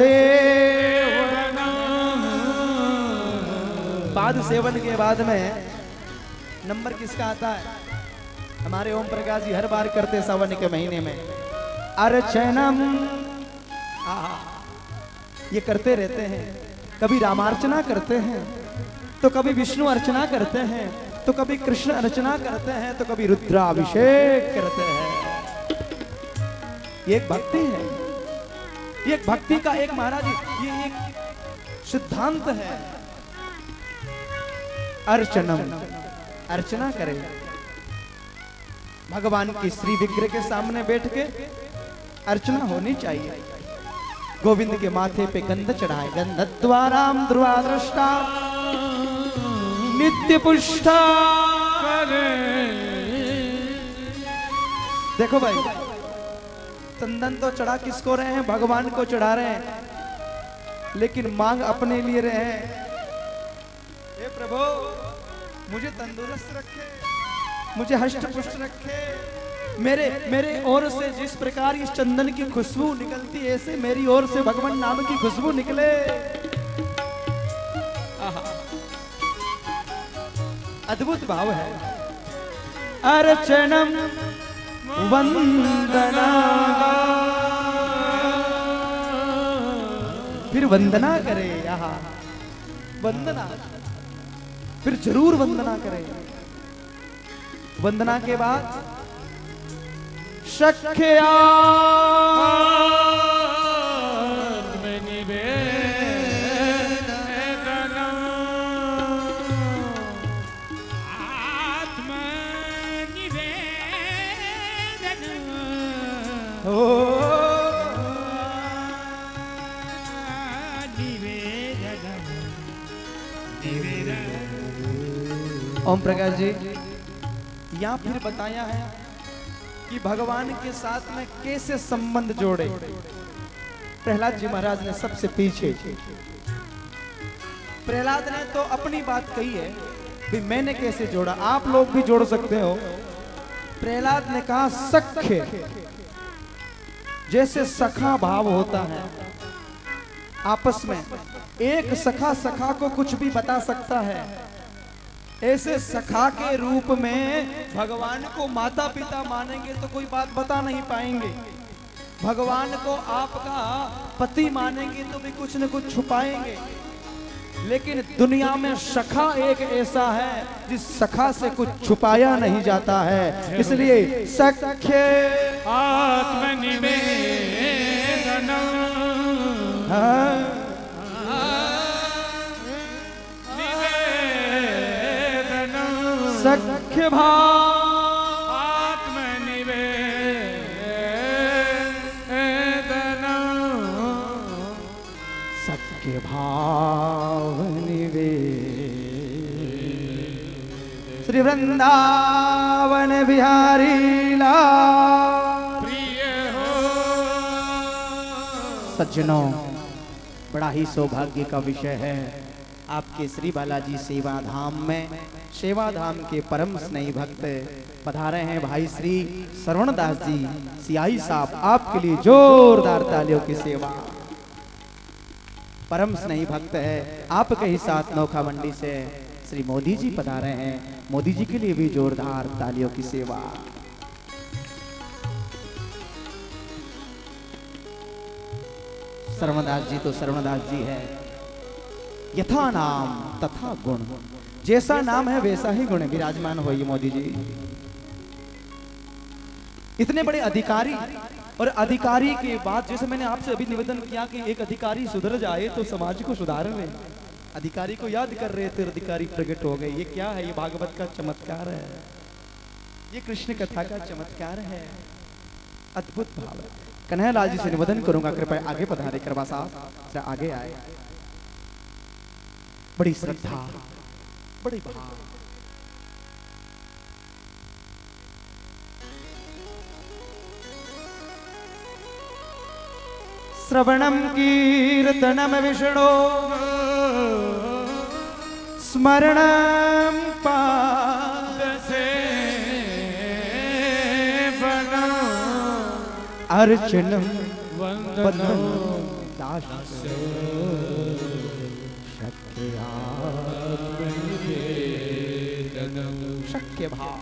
Seven. पाद seven के बाद में नंबर किसका आता है? हमारे ओम प्रकाश जी हर बार करते सावन के महीने में अर्चनम। ये करते रहते हैं, कभी रामार्चना करते हैं, तो कभी विष्णु अर्चना करते हैं, तो कभी कृष्ण अर्चना करते हैं, तो कभी रुद्राभिषेक करते हैं। ये एक भक्ति है, ये एक भक्ति का एक महाराज ये एक सिद्धांत है। अर्चनम, अर्चना करें भगवान की श्री विग्रह के सामने बैठ के अर्चना होनी चाहिए। गोविंद के माथे पे गंध चढ़ाए, गंधद्वाराम ध्रुवा दृष्टा नित्य पुष्टा। देखो भाई, चंदन तो चढ़ा किसको रहे हैं? भगवान को चढ़ा रहे हैं, लेकिन मांग अपने लिए रहे हैं। हे प्रभु, मुझे तंदुरुस्त रखे, मुझे हष्ट पुष्ट रखे। मेरे ओर से जिस प्रकार इस चंदन की खुशबू निकलती है, ऐसे मेरी ओर से भगवान नाम की खुशबू निकले। अद्भुत भाव है। अर्चनम वंदना, फिर वंदना करे। यहाँ वंदना, फिर जरूर वंदना करें। वंदना के बाद शक्या ओम प्रकाश जी यहाँ फिर बताया है कि भगवान के साथ में कैसे संबंध जोड़े। प्रहलाद जी महाराज ने सबसे पीछे, प्रहलाद ने तो अपनी बात कही है कि मैंने कैसे जोड़ा, आप लोग भी जोड़ सकते हो। प्रहलाद ने कहा सख्य, जैसे सखा भाव होता है आपस में, एक सखा सखा को कुछ भी बता सकता है, ऐसे सखा के रूप में भगवान को माता पिता मानेंगे तो कोई बात बता नहीं पाएंगे। भगवान को आपका पति मानेंगे तो भी कुछ न कुछ छुपाएंगे। लेकिन दुनिया में सखा एक ऐसा है जिस सखा से कुछ छुपाया नहीं जाता है। इसलिए सख्य आत्मनिवेदन, सख्य भाव आत्मनिवेदन, सख्य भाव निवेदन। श्री वृंदावन बिहारी लाल प्रिय हो। सज्जनों, बड़ा ही सौभाग्य का विषय है आपके श्री बालाजी सेवा धाम में सेवा धाम के परम स्नेही भक्त पधारे हैं भाई श्री श्रवणदास जी सियाही साहब। आपके लिए जोरदार तालियों की सेवा। परम स्नेही भक्त है आपके ही साथ नौखा मंडी से श्री मोदी जी पधारे हैं। मोदी जी के लिए भी जोरदार तालियों की सेवा। श्रवणदास जी तो श्रवणदास जी है। यथा नाम तथा गुण, जैसा नाम है वैसा ही गुण विराजमान हो। ये मोदी जी इतने बड़े अधिकारी, और अधिकारी के बाद जैसे मैंने आपसे अभी निवेदन किया कि एक अधिकारी सुधर जाए तो समाज को सुधार ले। अधिकारी को याद कर रहे थे, अधिकारी प्रकट हो गए। ये क्या है? ये भागवत का चमत्कार है, ये कृष्ण कथा का चमत्कार है। अद्भुत भाव। कन्हैया लाल जी से निवेदन करूंगा कृपया आगे पधारे। करवा साहब आगे आए। बड़ी श्रद्धा, बड़ी भाव। श्रवणम कीर्तनम विष्णु स्मरणम पादसे अर्चनम वंदनम सख्य भाव।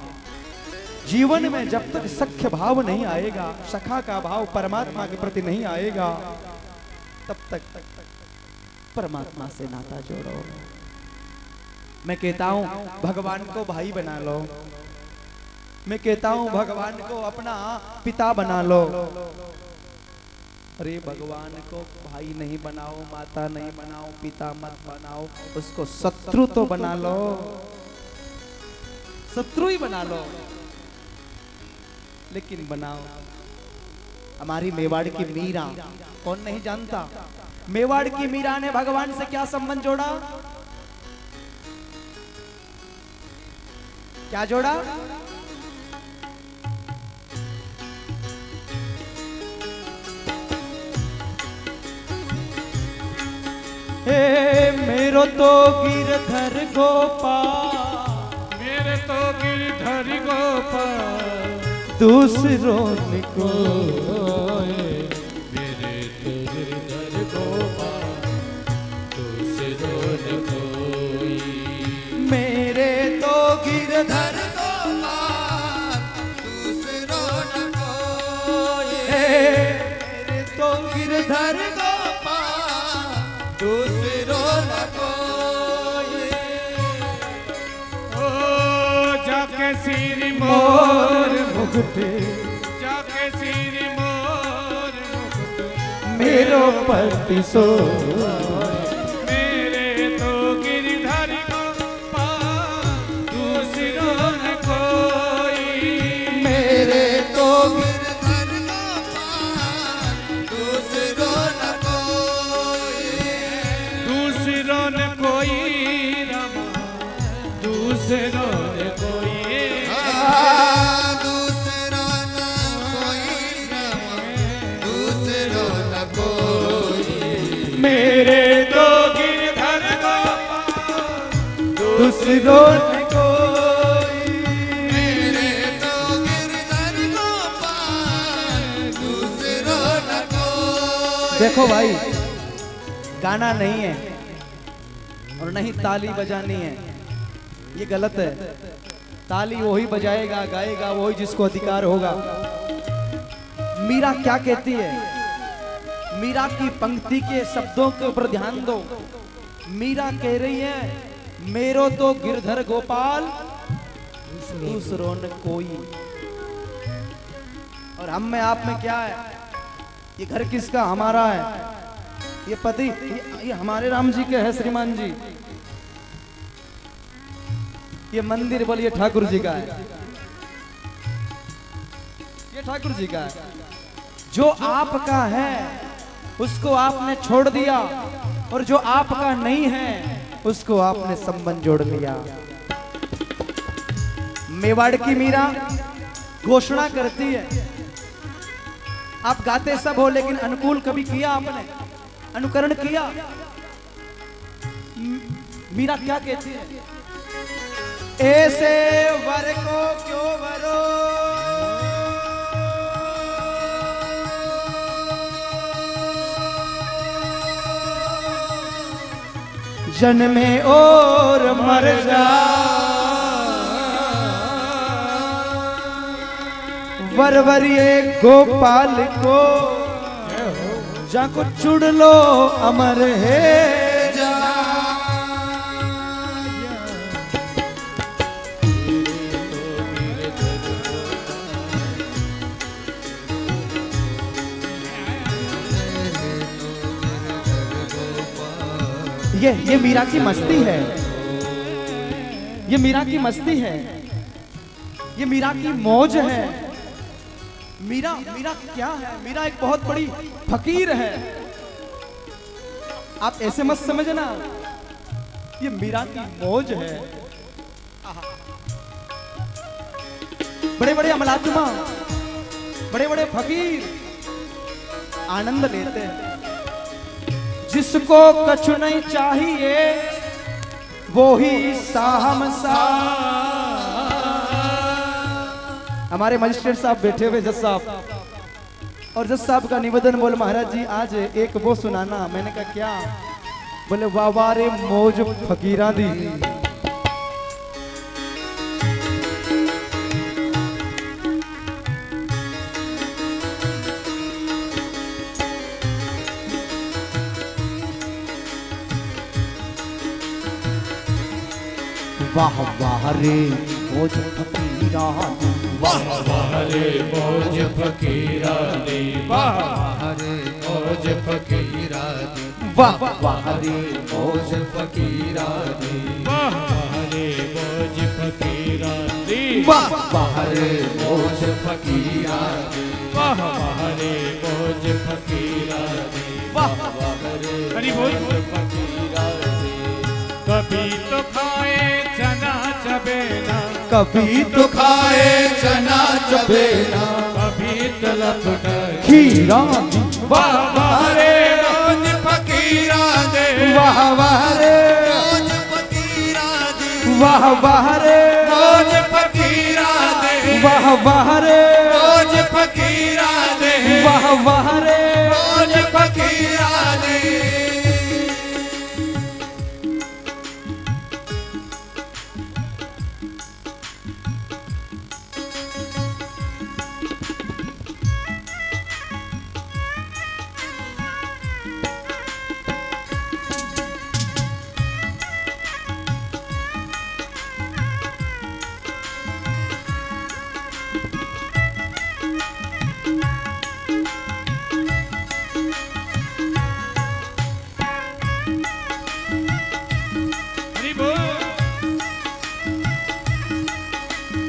जीवन में जब तक सख्य भाव नहीं आएगा, सखा का भाव परमात्मा के प्रति नहीं आएगा, तब तक परमात्मा से नाता जोड़ो। मैं कहता हूं भगवान को भाई बना लो, मैं कहता हूं भगवान को अपना पिता बना लो। अरे भगवान को भाई नहीं बनाओ, माता नहीं बनाओ, पिता मत बनाओ, उसको शत्रु तो बना लो, शत्रु ही बना लो, लेकिन बनाओ। हमारी मेवाड़ की मीरा, कौन नहीं जानता, मेवाड़ की मीरा ने भगवान से क्या संबंध जोड़ा? क्या जोड़ा? हे मेरो तो गिरधर गोपाल, मेरे तो गिरधर गोपाल, दूसरों को मेरे तो गिरधर गोपाल, दूसरों कोई। मेरे तो गिरधर गोपाल, दूसरों न कोई। मेरे तो गिरधर गोपाल, दूसरों न कोई। ओ जाके सिर मोर मुकुटे, जाके सिर मोर मुकुट, मेरो पति सो। मेरे तो गिरधर गोपाल, दूसरों न कोई। मेरे तो गिरधर गोपाल, दूसरों न कोई। दूसरों न कोई रमा, दूसरों न कोई। दूसरों न कोई रमा, दूसरों न कोई। मेरे तो गिरधर गोपाल, दूसरों ने कोई। मेरे तो गिरधर गोपाल, दूसरों न कोई। देखो भाई, गाना नहीं है और नहीं ताली बजानी है, ये गलत है। ताली वही बजाएगा, गाएगा वही जिसको अधिकार होगा। मीरा क्या कहती है? मीरा की पंक्ति के शब्दों के ऊपर ध्यान दो। मीरा कह रही है मेरो तो गिरधर गोपाल, दूसरों ने कोई। और हम में आप में क्या है? ये घर किसका? हमारा है। ये पति, ये हमारे राम जी के है, श्रीमान जी। ये मंदिर बोलिए ठाकुर जी का है, ये ठाकुर जी का है। जो आपका है उसको आपने छोड़ दिया, और जो आपका नहीं है उसको आपने संबंध जोड़ लिया। मेवाड़ की मीरा घोषणा करती है, आप गाते सब हो लेकिन अनुकूल कभी किया आपने? अनुकरण किया? मीरा क्या कहती है? ऐसे वर को क्यों वरो, जन्मे और मर जा, वरवरिये गोपाल को जाको चुड़ लो अमर है जा। ये मीरा की मस्ती है, ये मीरा की मस्ती है, ये मीरा की मौज है। मीरा क्या है? मीरा एक बहुत बड़ी फकीर है। आप ऐसे मत समझना, ये मीरा की मौज है। बड़े बड़े अमलातुमा, बड़े बड़े फकीर आनंद लेते हैं। जिसको कछु नहीं चाहिए वो ही साहमसाह। हमारे मजिस्ट्रेट साहब बैठे हुए, जज साहब, और जज साहब का निवेदन, बोले महाराज जी आज एक वो सुनाना। मैंने कहा क्या? बोले वाह रे मौज फकीरा दी। वाह वाह रे मौज फकीरा दी, वाह वाह रे मौज फकीरा दी, वाह रे मौज फकीरा दी, वाह वाह रे मौज फकीरा दी, वाह रे मौज फकीरा दी, वाह वाह रे मौज फकीरा दी, वाह रे मौज फकीरा दी, वाह रे हरि बोल। फकीरा दी। कभी तो खाए चना चबेना, कभी तो खाए चना चबेना, कभी तलप खीरा दी, वाह वाह रे मौज फकीरा दे, वाह वाह रे, मौज फकीरा दी, वाह वाह रे, मौज फकीरा दे, वाह वाह रे, मौज फकीरा दे, वाह वाह रे। मौज फकीरा दे। हरि बोल।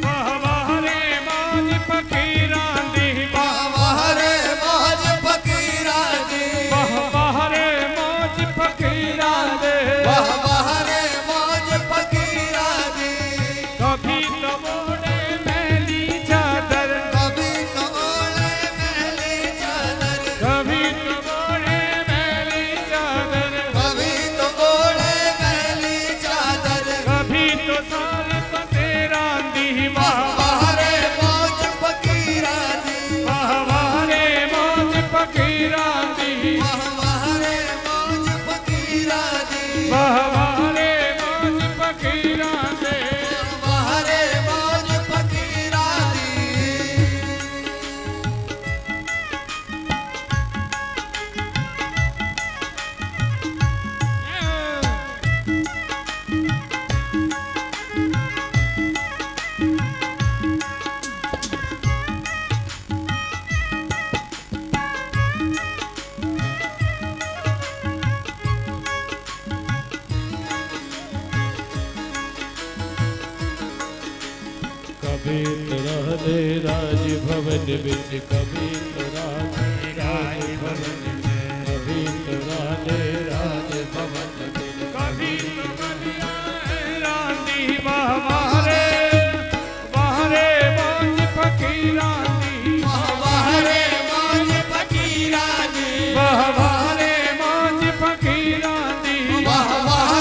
वाह वाह रे मौज फकीरा दी, वाह रे मौज फकीरा दी, वाह वाह रे मौज फकीरा दे, वाह रे मौज फकीरा दी। कभी तो मोड़े मैली चादर, कभी तो ओले महली चादर, कभी तो मोड़े मैली चादर, कभी तो ओले महली चादर, कभी तो साल पतेरा दी, वाह वाह रे मौज फकीरा दी, वाह रे मौज फकीरा दी, वाह रे मौज फकीरा दी, वाह रे मौज फकीरा दे। वाह रे मौज फकीरा दी। कभी तरह दे राज भवन बिच, कभी तरह दे राज भवन में, कभी तरह दे राज भवन बिच, कभी तो कन्या रानी, वाह वाह रे मौज फकीरा दी, वाह रे मौज फकीरा दी, वाह रे मौज फकीरा दी, वाह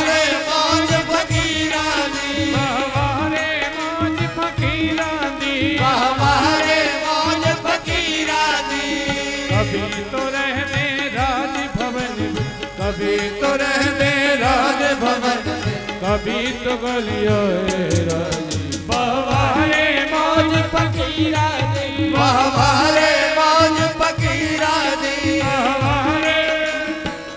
रे मौज फकीरा दी, वाह रे मौज फकीरा दी। वाह रे मौज फकीरा दी। कभी तो रहने राज भवन में, कभी तो रहने राज भवन में, कभी तो गलियों राजी, वाह रे मौज फकीरा दी, वाह रे मौज फकीरा दी, वाह रे मौज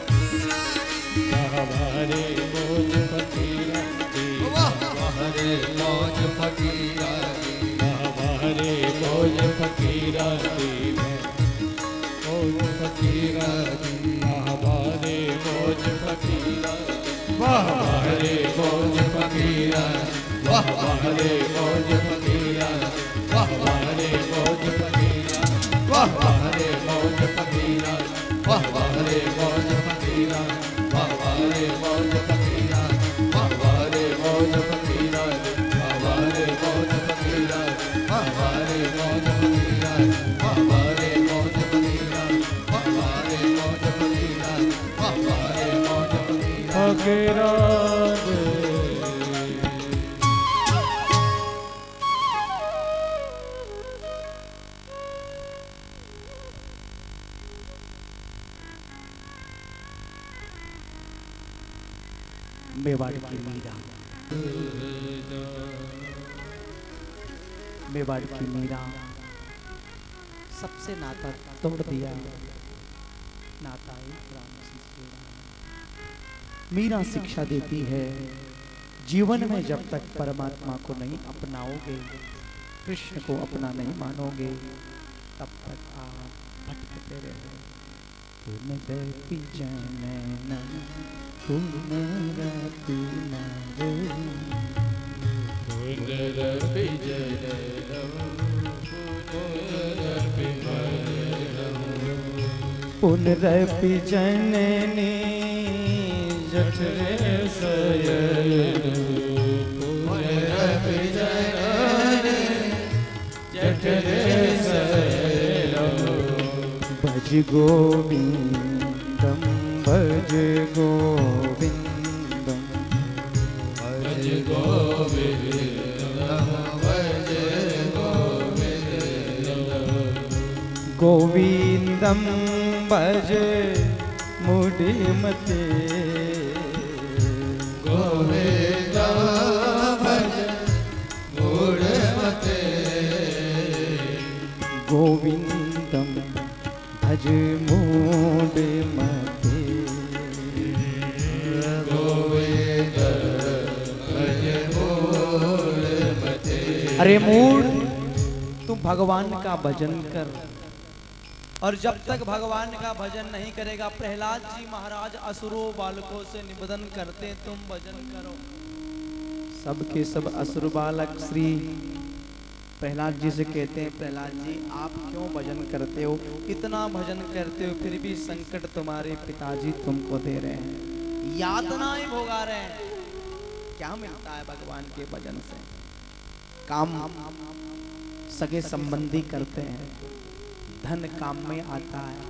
फकीरा दी, वाह रे मौज फकीरा दी, वाह रे मौज फकीरा दी, मौज फकीरा दी, वाह रे मौज फकीरा दी, वाह रे मौज फकीरा, वाह रे मौज फकीरा, वाह रे मौज फकीरा, वाह रे मौज फकीरा, वाह रे मौज फकीरा, रे मौज फकीरा, रे मौज फकीरा, रे मौज फकीरा, रे मौज फकीरा, रे मौज फकीरा, रे मौज फकीरा, रे मौज फकीरा। फकीरा दे। मेवाड़ की मीरा, मेवाड़ की मीरा सबसे नाता तोड़ दिया। नाता एक राम से जोड़ा। मीरा शिक्षा देती है, जीवन में जब तक परमात्मा को नहीं अपनाओगे, कृष्ण को अपना नहीं मानोगे, तब तक आप भटकते रहोगे। पुनरपि जननम पुनरपि मरणम, पुनरपि जननम पुनरपि मरणम, पुनरपि जननी जठरे शयनम, पुनरपि जननी जठरे शयनम, भज गोविंदम भज गोविंदम भज गोविंदम भज गोविंदम, गोविंदम भज मुडिमते, गोविंदम भज मूढ़मते, गोविंदम भज मूढ़मते, गोविंदम भज मूढ़मते। अरे मूढ़, तुम भगवान का भजन कर। और जब तक भगवान का भजन नहीं करेगा, प्रहलाद जी महाराज असुरों बालकों से निवेदन करते, तुम भजन करो। सबके सब असुर बालक श्री प्रहलाद जी से कहते हैं, प्रहलाद जी आप क्यों भजन करते हो, इतना भजन करते हो, फिर भी संकट तुम्हारे पिताजी तुमको दे रहे हैं, यातनाएं भोगा रहे हैं। क्या मिलता है भगवान के भजन से? काम सगे संबंधी करते हैं, धन काम में आता है,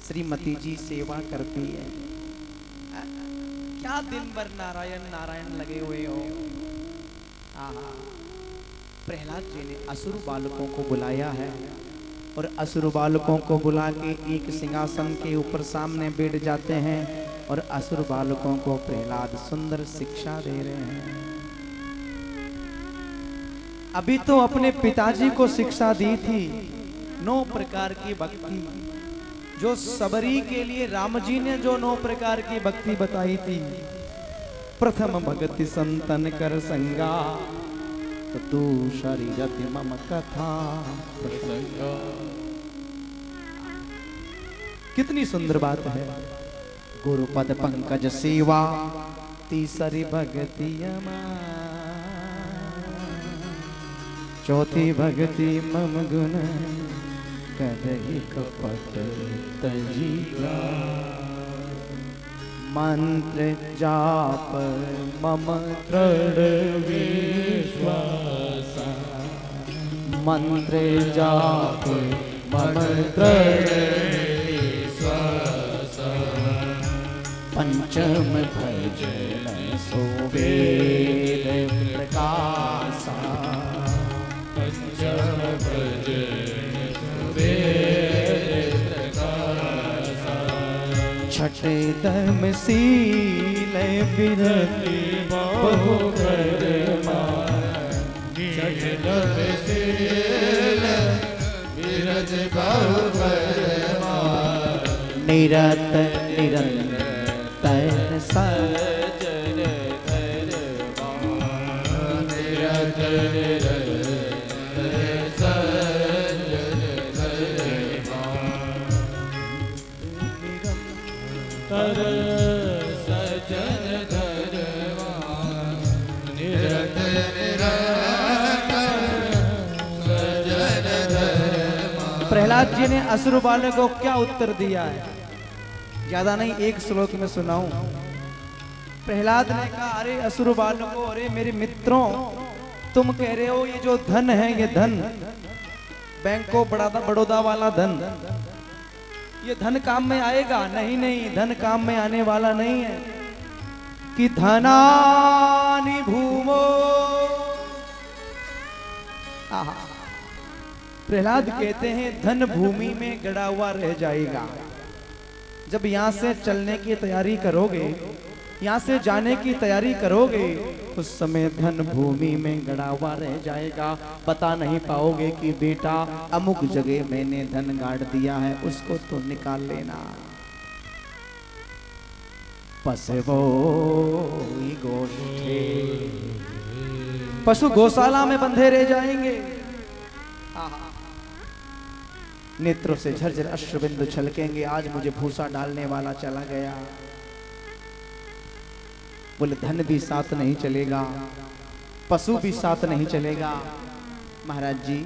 श्रीमती जी सेवा करती है। क्या दिन भर नारायण नारायण लगे हुए हो। प्रहलाद जी ने असुर बालकों को बुलाया है और असुर बालकों को बुला के एक सिंहासन के ऊपर सामने बैठ जाते हैं और असुर बालकों को प्रहलाद सुंदर शिक्षा दे रहे हैं। अभी तो अपने पिताजी को शिक्षा दी थी 9 प्रकार की भक्ति, जो सबरी के लिए राम जी ने जो 9 प्रकार की भक्ति बताई थी। प्रथम भक्ति संतन कर संगा, दूसरी रति मम कथा प्रसंगा। कितनी सुंदर बात है। गुरुपद पंकज सेवा, तीसरी भक्ति चौथी भक्ति मम गुण करहि कपट तजीला। मंत्र जाप मम दृढ़ विश्वास, मंत्र जाप मम दृढ़ विश्वास। पंचम भजन सो वेद प्रकाशा, पंचम भजन वेद प्रकाशा। छठे धर्म शील विरति बहु कर्मा, छठे धर्म शील विरति बहु कर्मा। निरत निरंतर सज्जन धर्मा, निरत निरंतर सज्जन धर्मा। तर सज्जन धर्मा, निरत निरंतर सज्जन धर्मा। प्रहलाद जी ने असुर बालक को क्या उत्तर दिया है? ज्यादा नहीं, एक श्लोक में सुनाऊं। प्रहलाद ने कहा, अरे असुर बालकों, अरे मेरे मित्रों, तुम कह रहे हो ये जो धन है, ये धन बैंक ऑफ बड़ौदा वाला धन, ये धन काम में आएगा? नहीं नहीं, धन काम में आने वाला नहीं है। कि धनानि भूमो, प्रहलाद कहते हैं धन भूमि में गड़ा हुआ रह जाएगा। जब यहां से चलने की तैयारी करोगे यहाँ से जाने की तैयारी करोगे, उस समय धन भूमि में गड़ा हुआ रह जाएगा। बता नहीं पाओगे कि बेटा अमुक जगह मैंने धन गाड़ दिया है, उसको तो निकाल लेना। पशवो गोष्ठे, पशु गौशाला में बंधे रह जाएंगे। नेत्रों से झरझर अश्रुबिंदु छलकेंगे, आज मुझे भूसा डालने वाला चला गया। बोले धन भी साथ नहीं चलेगा, पशु भी साथ नहीं चलेगा। महाराज जी,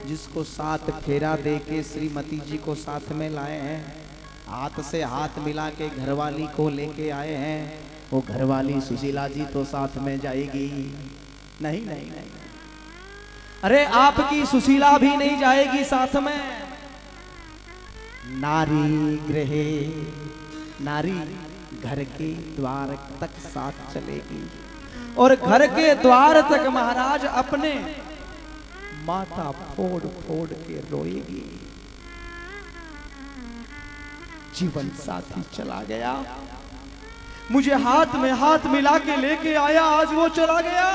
जिसको साथ फेरा दे के श्रीमती जी को साथ में लाए हैं, हाथ से हाथ मिला के घरवाली को लेके आए हैं, वो घरवाली सुशीला जी तो साथ में जाएगी? नहीं नहीं नहीं। अरे आपकी सुशीला भी नहीं जाएगी साथ में। नारी गृहे, नारी घर के द्वार तक साथ चलेगी, और घर के द्वार तक महाराज अपने माथा फोड़ फोड़ के रोएगी। जीवन साथी चला गया, मुझे हाथ में हाथ मिला के लेके आया, आज वो चला गया।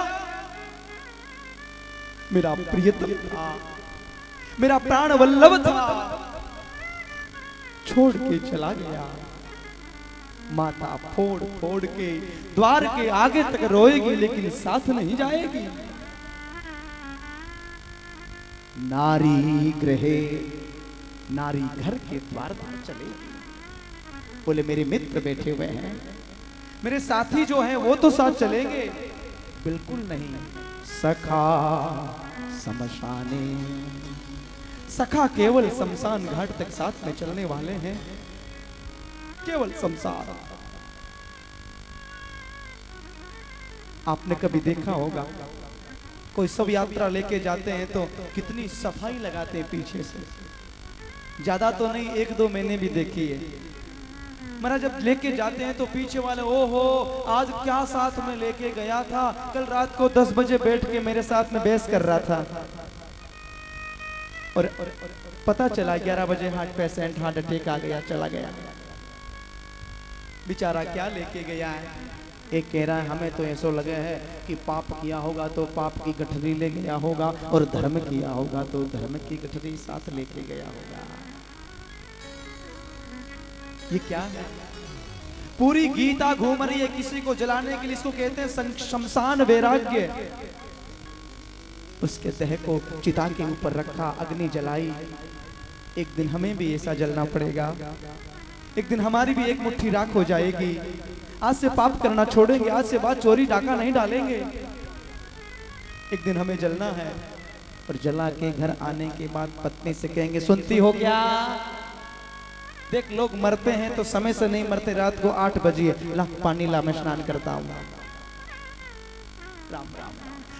मेरा प्रियतम था, मेरा प्राण वल्लभ था, छोड़ के चला गया। माथा फोड़ फोड़ के द्वार के आगे तक रोएगी, लेकिन साथ नहीं जाएगी। नारी गृहे, नारी घर के द्वार तक चलेगी। बोले मेरे मित्र बैठे हुए हैं, मेरे साथी जो हैं वो तो साथ चलेंगे? बिल्कुल नहीं। सखा शमशाने, सखा केवल शमशान घाट तक साथ में चलने वाले हैं, केवल शमशान। आपने कभी देखा होगा, कोई सब यात्रा लेके जाते हैं तो कितनी सफाई लगाते हैं पीछे से। ज्यादा तो नहीं, 1-2 महीने भी देखी है। महाराज जब लेके जाते हैं तो पीछे वाले, ओहो आज क्या साथ में लेके गया था, कल रात को 10 बजे बैठ के मेरे साथ में बहस कर रहा था, और पता चला 11 बजे हार्ट अटैक आ गया, चला गया। बेचारा क्या लेके गया है। एक कह रहा है हमें तो ऐसा लगे है कि पाप किया होगा तो पाप की गठरी ले गया होगा, और धर्म किया होगा तो धर्म की गठरी साथ लेके गया होगा। ये क्या है? पूरी गीता घूम रही है किसी को जलाने के लिए, इसको कहते हैं शमशान वैराग्य। उसके देह को चिता के ऊपर रखा, अग्नि जलाई। एक दिन हमें भी ऐसा जलना पड़ेगा, एक दिन हमारी भी एक मुट्ठी राख हो जाएगी। आज से पाप करना छोड़ेंगे, आज से बाद चोरी डाका नहीं डालेंगे। एक दिन हमें जलना है, और जला के घर आने के बाद पत्नी से कहेंगे सुनती हो क्या? देख लोग मरते हैं तो समय से नहीं मरते, रात को 8 बजे ला पानी ला, मैं स्नान करता हूं। राम राम।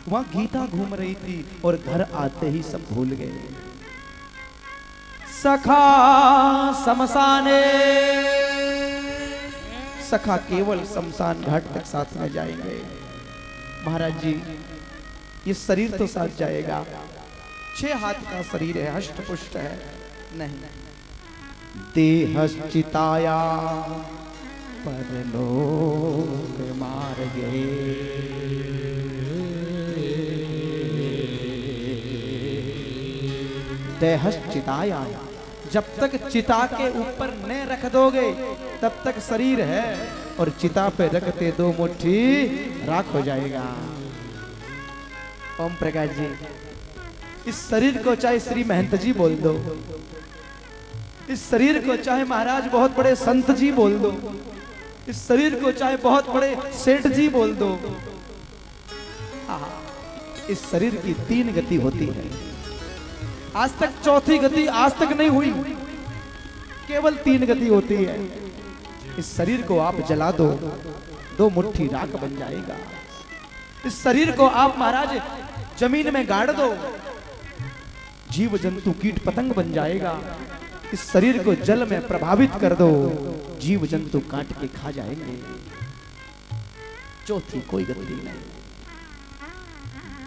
वहां गीता घूम रही थी और घर आते ही सब भूल गए। सखा शमशाने, सखा केवल शमशान घाट तक साथ में जाएंगे। महाराज जी ये शरीर तो साथ जाएगा, 6 हाथ का शरीर है, हष्ट पुष्ट है, नहीं। देहश्चिताया परलोक मार्गे, देहश्चिताया, जब तक चिता के ऊपर न रख दोगे तब तक शरीर है, और चिता पे रखते 2 मुट्ठी राख हो जाएगा। ओम प्रकाश जी, इस शरीर को चाहे श्री महंत जी बोल दो, इस शरीर को चाहे महाराज बहुत बड़े संत जी बोल दो, इस शरीर को चाहे बहुत बड़े सेठ जी बोल दो, इस शरीर की 3 गति होती है। आज तक चौथी गति आज तक नहीं हुई, केवल 3 गति होती है। इस शरीर को आप जला दो, 2 मुट्ठी राख बन जाएगा। इस शरीर को आप महाराज जमीन में गाड़ दो, जीव जंतु कीट पतंग बन जाएगा। इस शरीर को जल में प्रभावित कर दो, जीव जंतु काट के खा जाएंगे। चौथी कोई गति नहीं।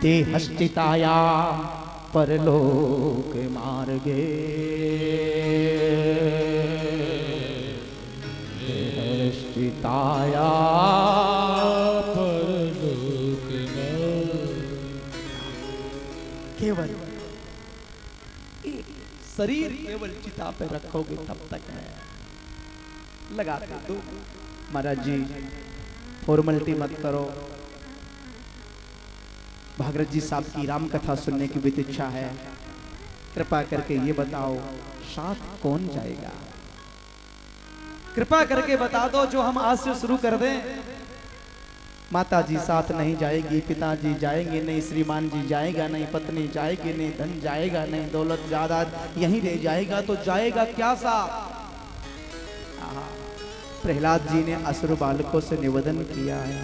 देहश्चिताया परलोक मार्गे, चिताया परलोक न। केवल शरीर केवल चिता पे रखोगे तब तक है। लगाते दो। महाराज जी फॉर्मेलिटी मत करो। भागरथ जी साहब की राम कथा सुनने की प्रतीक्षा है। कृपा करके ये बताओ साथ कौन जाएगा? कृपा करके बता दो जो हम आज से शुरू कर दें। माता जी साथ नहीं जाएगी, पिताजी जाएंगे नहीं, श्रीमान जी जाएगा नहीं, पत्नी जाएगी नहीं, धन जाएगा नहीं, दौलत ज्यादा यहीं रह जाएगा तो जाएगा क्या सा? प्रहलाद जी ने असुर बालकों से निवेदन किया है,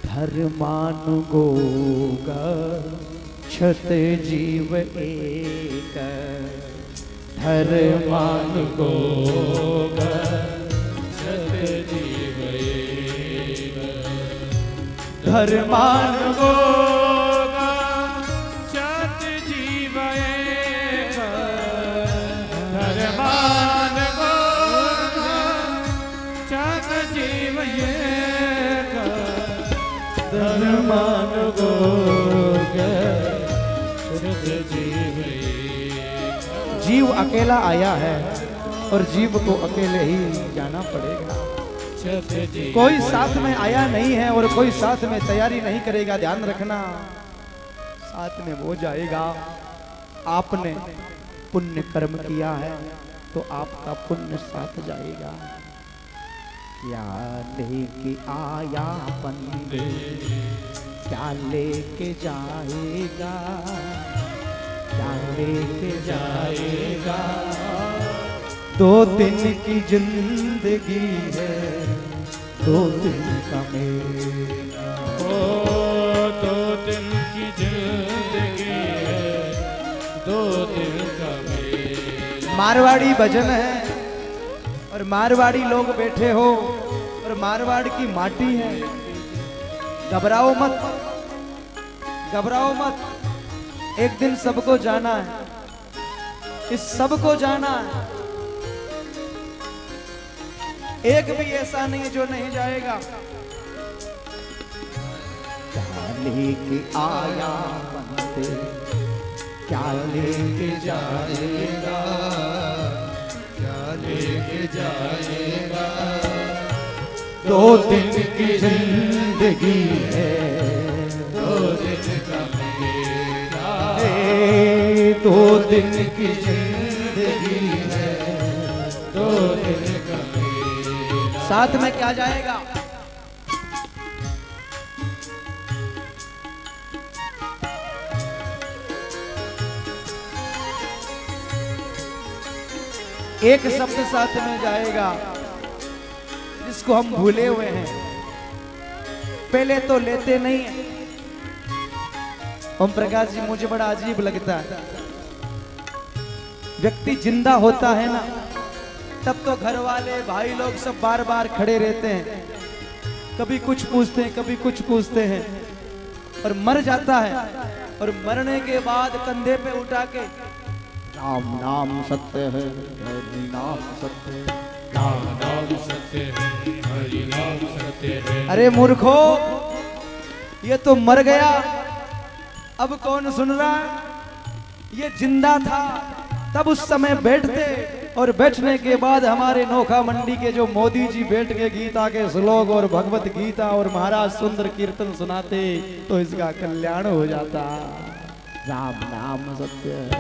धर्मानुगोगा क्षत जीव एक, धर्मानुगोगा क्षत जीव एक, धर्मानुगोगा क्षत जीव एक, धर्मानुगोगा क्षत जीव एक, धर्मानुगोगा क्षत जीव एक। जीव अकेला आया है और जीव को अकेले ही जाना पड़ेगा। कोई साथ में आया नहीं है और कोई साथ में तैयारी नहीं करेगा। ध्यान रखना, साथ में वो जाएगा। आपने पुण्य कर्म किया है तो आपका पुण्य साथ जाएगा। क्या लेके आया बंदे, क्या लेके जाएगा, क्या लेके जाएगा। 2 दिन की जिंदगी है, 2 दिन का मेला। ओ 2 दिन की जिंदगी है, 2 दिन का मेला। मारवाड़ी भजन है और मारवाड़ी लोग बैठे हो और मारवाड़ की माटी है। घबराओ मत, घबराओ मत। एक दिन सबको जाना है, इस सबको जाना है। एक भी ऐसा नहीं जो नहीं जाएगा। क्या लेके आया बंदे, क्या लेके जाएगा, क्या लेके जाएगा। 2 दिन की जिंदगी है, 2 दिन का मेला। 2 दिन की जिंदगी है, 2 दिन का मेला। साथ में क्या जाएगा? एक शब्द साथ में जाएगा जिसको हम भूले हुए हैं। पहले तो लेते नहीं है। ओम प्रकाश जी, मुझे बड़ा अजीब लगता है, व्यक्ति जिंदा होता है ना तब तो घर वाले भाई लोग सब बार बार खड़े रहते हैं, कभी कुछ पूछते हैं, कभी कुछ पूछते हैं। और मर जाता है और मरने के बाद कंधे पे उठा के राम नाम सत्य है, हरि नाम सत्य है, राम नाम सत्य है, हरि नाम सत्य है। अरे मूर्खो, ये तो मर गया, अब कौन सुन रहा है? ये जिंदा था तब उस समय बैठते और बैठने के बाद हमारे नोखा मंडी के जो मोदी जी बैठ के गीता के श्लोक और भगवत गीता और महाराज सुंदर कीर्तन सुनाते तो इसका कल्याण हो जाता। राम नाम सत्य है,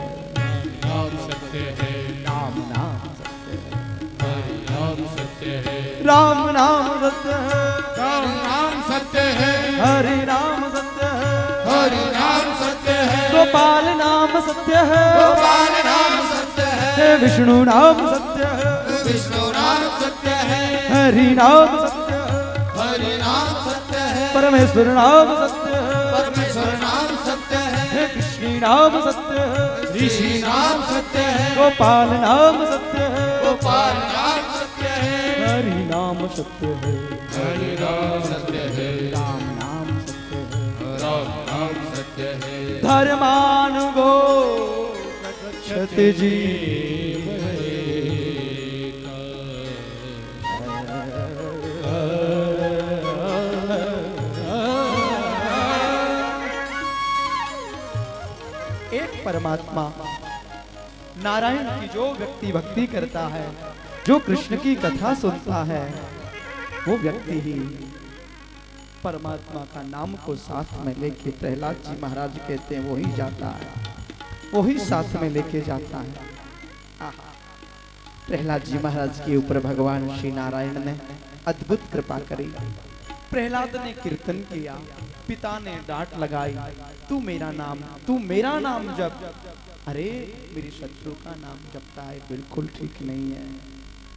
नाम सत्य है, राम नाम सत्य है, हरि नाम सत्य है, राम नाम सत्य है, राम नाम सत्य है, हरि नाम सत्य है, हरि नाम सत्य है, गोपाल नाम सत्य है, गोपाल नाम सत्य है, विष्णु नाम सत्य है, विष्णु नाम सत्य है, हरि नाम सत्य है, हरि नाम सत्य है, परमेश्वर नाम सत्य है, परमेश्वर नाम सत्य है, कृष्ण नाम सत्य है, ऋषि नाम सत्य है, गोपाल नाम सत्य है, गोपाल नाम सत्य है, हरि नाम सत्य है, हरि नाम सत्य है, राम नाम सत्य है, राम नाम सत्य है। धर्मानुगो रक्षत जीव परमात्मा नारायण की जो व्यक्ति भक्ति करता है, जो कृष्ण की कथा सुनता है, वो व्यक्ति ही परमात्मा का नाम को साथ में लेके, प्रहलाद जी महाराज कहते हैं, वो ही जाता है, वो ही साथ में लेके जाता है। प्रहलाद जी महाराज के ऊपर भगवान श्री नारायण ने अद्भुत कृपा करी। प्रहलाद ने कीर्तन किया, पिता ने डांट लगाई, तू मेरा नाम जप। अरे मेरी शत्रु का नाम जपता है, बिल्कुल ठीक नहीं है।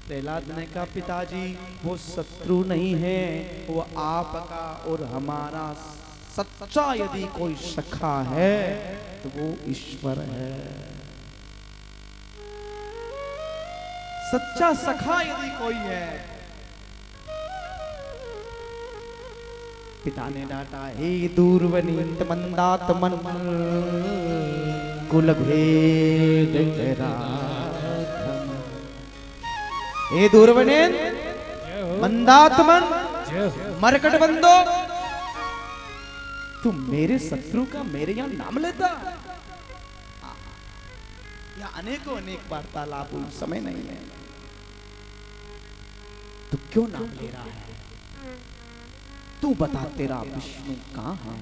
प्रहलाद ने कहा, पिताजी वो शत्रु नहीं है, वो आपका और हमारा सच्चा यदि कोई सखा है तो वो ईश्वर है। सच्चा सखा यदि कोई है। पिता ने डांटा, हे दूरवनीत मंदात्मन कुल भेद राधम। हे दूरवनीत मंदात्मन मरकट बंदो, तू मेरे शत्रु का मेरे यहां नाम लेता। या अनेकों अनेक वार्तालाप हुई, समय नहीं है। तू क्यों नाम ले रहा है? तू बता, तेरा विष्णु कहां है?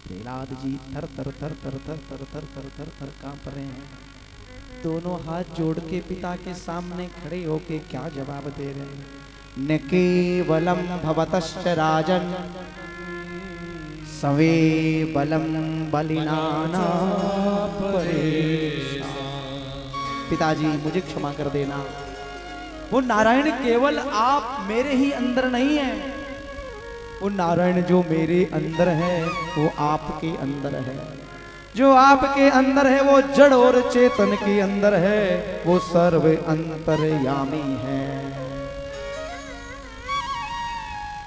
प्रहलाद जी थर थर थर थर थर थर थर थर थर थर कांप रहे हैं। दोनों हाथ जोड़ के पिता के सामने खड़े होके क्या जवाब दे रहे हैं? न केवलम भवतश्च राजन सवे बलम बलिनाना पिताजी मुझे क्षमा कर देना। वो नारायण केवल आप मेरे ही अंदर नहीं है, वो नारायण जो मेरे अंदर है वो आपके अंदर है। जो आपके अंदर है वो जड़ और चेतन के अंदर है, वो सर्व अंतर्यामी है।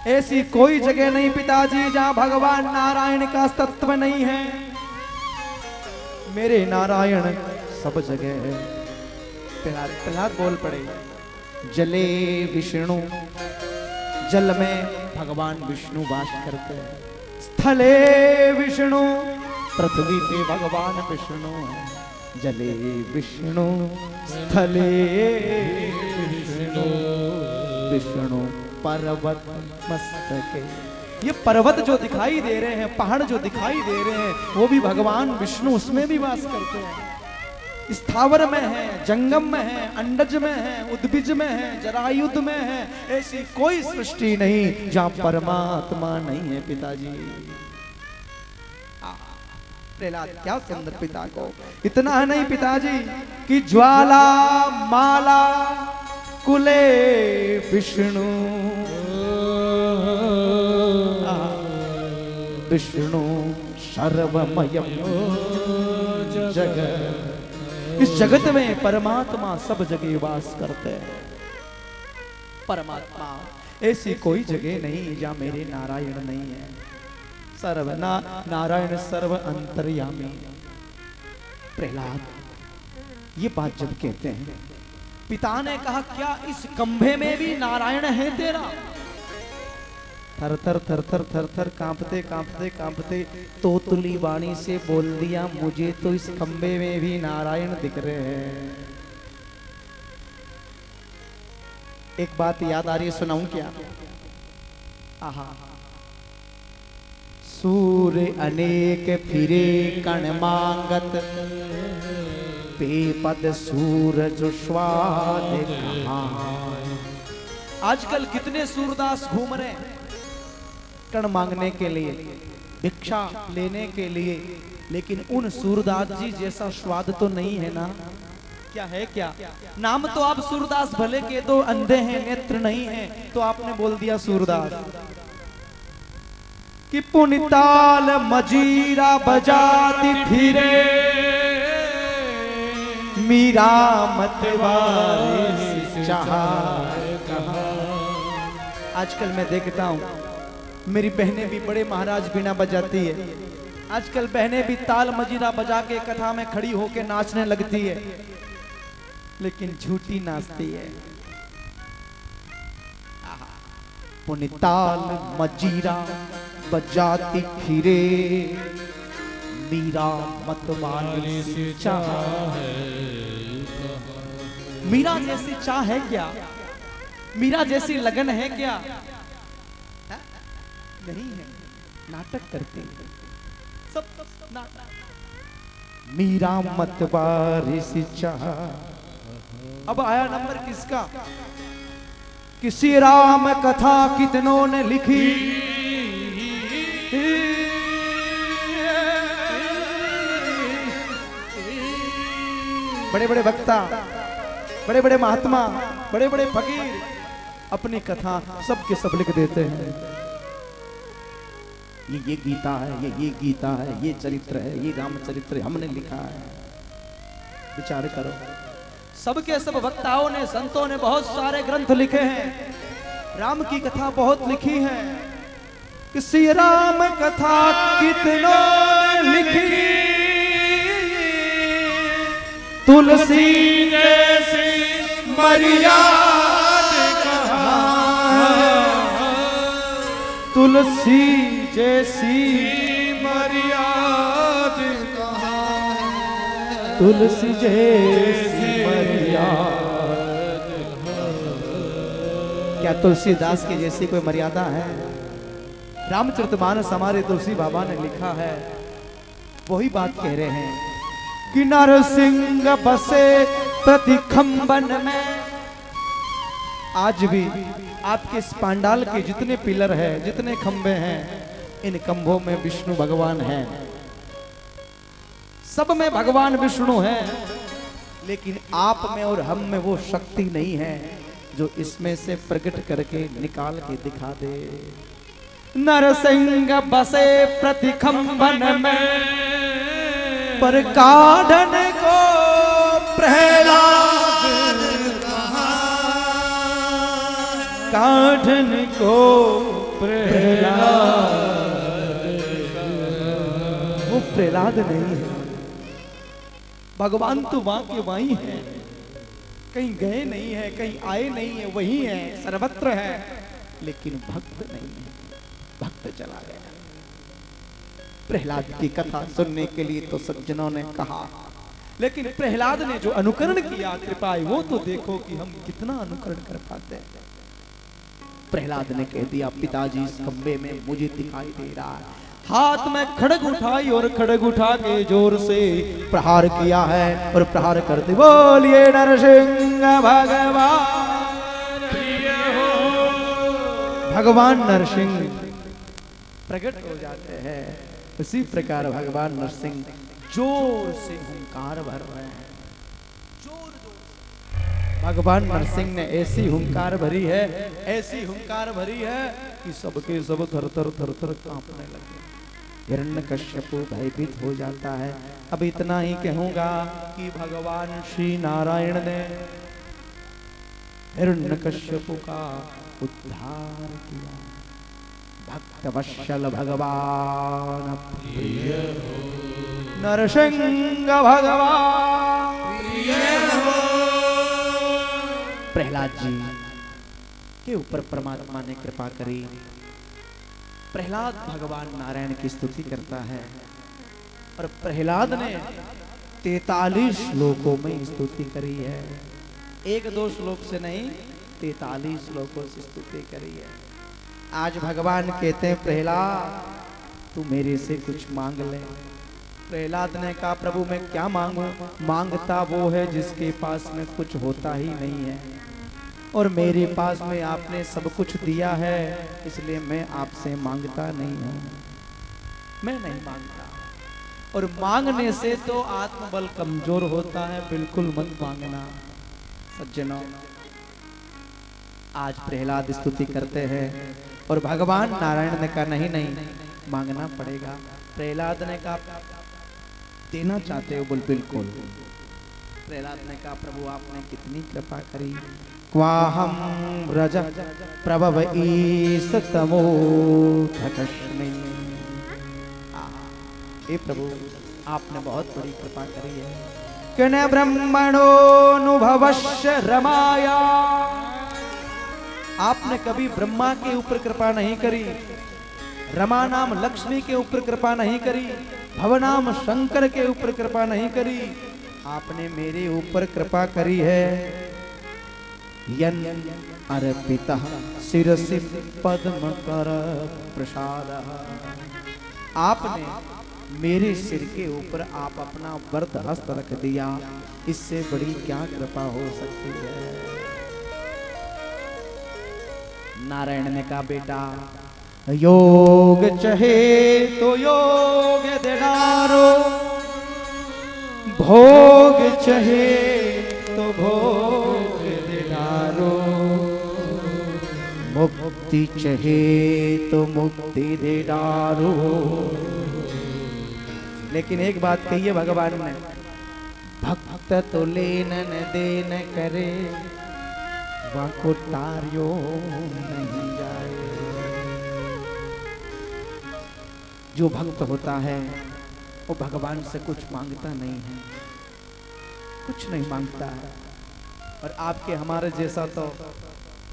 ऐसी कोई जगह नहीं पिताजी जहां भगवान नारायण का तत्व नहीं है। मेरे नारायण सब जगह है। प्रहलाद बोल पड़े, जले विष्णु, जल में भगवान विष्णु वास करते हैं। स्थले विष्णु, पृथ्वी पे भगवान विष्णु है। जले विष्णु, स्थले विष्णु, विष्णु पर्वत मस्तके। ये पर्वत जो दिखाई दे रहे हैं, पहाड़ जो दिखाई दे रहे हैं, वो भी भगवान विष्णु उसमें भी वास करते हैं। स्थावर में है, जंगम में है, अंडज में है, उद्भिज में है, जरायुध में है। ऐसी कोई सृष्टि नहीं जहां परमात्मा नहीं है पिताजी। प्रहलाद क्या सुंदर पिता को। इतना नहीं पिताजी कि ज्वाला माला कुले विष्णु, विष्णु सर्वमयम जगत। इस जगत में परमात्मा सब जगह वास करते हैं। परमात्मा ऐसी कोई जगह नहीं जहां मेरे नारायण नहीं है। सर्व नारायण सर्व अंतर्यामी। प्रहलाद ये बात जब कहते हैं, पिता ने कहा, क्या इस खंभे में भी नारायण है तेरा? थर थर थर थर थर थर कांपते कांपते कांपते तोतली वाणी से बोल दिया, मुझे तो इस खंबे में भी नारायण दिख रहे हैं। एक बात याद आ रही है, सुनाऊं क्या? आहा। सूर्य अनेक फिरे कण मांगत, बेपद सूरज स्वाद कहाँ। आजकल कितने सूरदास घूम रहे हैं कण मांगने के लिए, भिक्षा लेने के लिए, लेकिन उन सूरदास जी जैसा स्वाद तो नहीं है ना। क्या है? क्या नाम तो आप सूरदास भले के दो, अंधे हैं, नेत्र नहीं है, तो आपने बोल दिया सूरदास। कि पुनिताल मजीरा बजाती फिरे, मीरा मतवारे चाहा। आजकल मैं देखता हूं मेरी बहनें भी बड़े महाराज बीना बजाती है। आजकल बहनें भी ताल मजीरा बजा के कथा में खड़ी होके नाचने लगती है, लेकिन झूठी नाचती है। पुनिताल मजीरा बजाती फिरे, मीरा मत वाली सी चाह है। मीरा जैसी चाह है क्या? मीरा जैसी लगन है क्या? है? नहीं है, नाटक करते हैं सब नाटक। मीरा मत वाली सी चाह। अब आया नंबर किसका? किसी राम कथा कितनों ने लिखी, बड़े बड़े वक्ता, बड़े बड़े महात्मा, बड़े बड़े फकीर अपनी कथा सब के सब लिख देते हैं। ये गीता है, ये गीता है, ये चरित्र है, ये रामचरित्र हमने लिखा है। विचार करो, सबके सब वक्ताओं ने, संतों ने बहुत सारे ग्रंथ लिखे हैं, राम की कथा बहुत लिखी है। किसी राम कथा कितनों ने लिखी, तुलसी जैसी मर्याद कहाँ, तुलसी जैसी मर्याद कहाँ, तुलसी जैसी मर्याद। क्या तुलसीदास की जैसी कोई मर्यादा है? रामचरितमानस हमारे तुलसी बाबा ने लिखा है, वही बात कह रहे हैं कि नरसिंह बसे प्रति खंबन में। आज भी आपके इस पांडाल के जितने पिलर हैं, जितने खंबे हैं, इन खंभों में विष्णु भगवान हैं। सब में भगवान विष्णु हैं, लेकिन आप में और हम में वो शक्ति नहीं है जो इसमें से प्रकट करके निकाल के दिखा दे। नरसिंह बसे प्रति खंबन में, पर काढ़न को प्रहलाद काढ़न को प्रहलाद, वो प्रहलाद नहीं है। भगवान तो वहां के वहीं है, कहीं गए नहीं है, कहीं आए नहीं है, वही है, सर्वत्र है, लेकिन भक्त नहीं है। भक्त चला गया। प्रहलाद की कथा सुनने के लिए तो सज्जनों ने कहा, लेकिन प्रहलाद ने जो अनुकरण किया कृपा, वो तो देखो कि हम कितना अनुकरण कर पाते हैं। प्रहलाद ने कह दिया, पिताजी इस खंबे में मुझे दिखाई दे रहा है। हाथ में खड़ग उठाई और खड़ग उठा के जोर से प्रहार किया है, और प्रहार करते बोलिए नरसिंह भगवान। भगवान नरसिंह प्रकट हो जाते हैं। उसी प्रकार भगवान नरसिंह जोर से हुंकार भर रहे हैं। भगवान नरसिंह ने ऐसी हुंकार भरी है, ऐसी हुंकार भरी है कि सबके सब थर थर कांपने लगे। हिरण्यकश्यप भयभीत हो जाता है। अब इतना ही कहूंगा कि भगवान श्री नारायण ने हिरण्यकश्यप का उद्धार किया। भक्त वत्सल भगवान प्रिय हो, नरसिंह भगवान प्रिय हो। प्रहलाद जी के ऊपर परमात्मा ने कृपा करी। प्रहलाद भगवान नारायण की स्तुति करता है, और प्रहलाद ने 43 श्लोकों में स्तुति करी है। एक दो श्लोक से नहीं, 43 श्लोकों से स्तुति करी है। आज भगवान कहते हैं, प्रहलाद तू मेरे से कुछ मांग ले। प्रहलाद ने कहा, प्रभु मैं क्या मांगू? मांगता वो है जिसके पास में कुछ होता ही नहीं है, और मेरे पास में आपने सब कुछ दिया है, इसलिए मैं आपसे मांगता नहीं हूं। मैं नहीं मांगता, और मांगने से तो आत्मबल कमजोर होता है, बिल्कुल मत मांगना। सज्जनों, आज प्रहलाद स्तुति करते हैं, और भगवान नारायण ने कहा नहीं नहीं मांगना पड़ेगा। प्रहलाद ने कहा, देना चाहते हो? बोल बिल्कुल। प्रहलाद ने कहा, प्रभु आपने कितनी कृपा करी। क्वाहम रज प्रभव ईसतमोधकस्मि। हे प्रभु आपने बहुत बड़ी कृपा करी है। किन ब्रह्मणोनुभवश्य रमाया। आपने कभी ब्रह्मा के ऊपर कृपा नहीं करी, रमा नाम लक्ष्मी के ऊपर कृपा नहीं करी, भवनाम शंकर के ऊपर कृपा नहीं करी, आपने मेरे ऊपर कृपा करी है। यन अर्पितः शिरसि पद्म कर प्रसाद, आपने मेरे सिर के ऊपर आप अपना वरद हस्त रख दिया, इससे बड़ी क्या कृपा हो सकती है। नारायण ने कहा बेटा योग चहे तो योग दिनारो, भोग चहे तो भोग दिनारो, मुक्ति चहे तो मुक्ति दिनारो। लेकिन एक बात कही है भगवान ने, भक्त तो लेन न देन करे, वाको तार्यो नहीं जाए। जो भक्त होता है वो भगवान से कुछ मांगता नहीं है, कुछ नहीं मांगता है। और आपके हमारे जैसा तो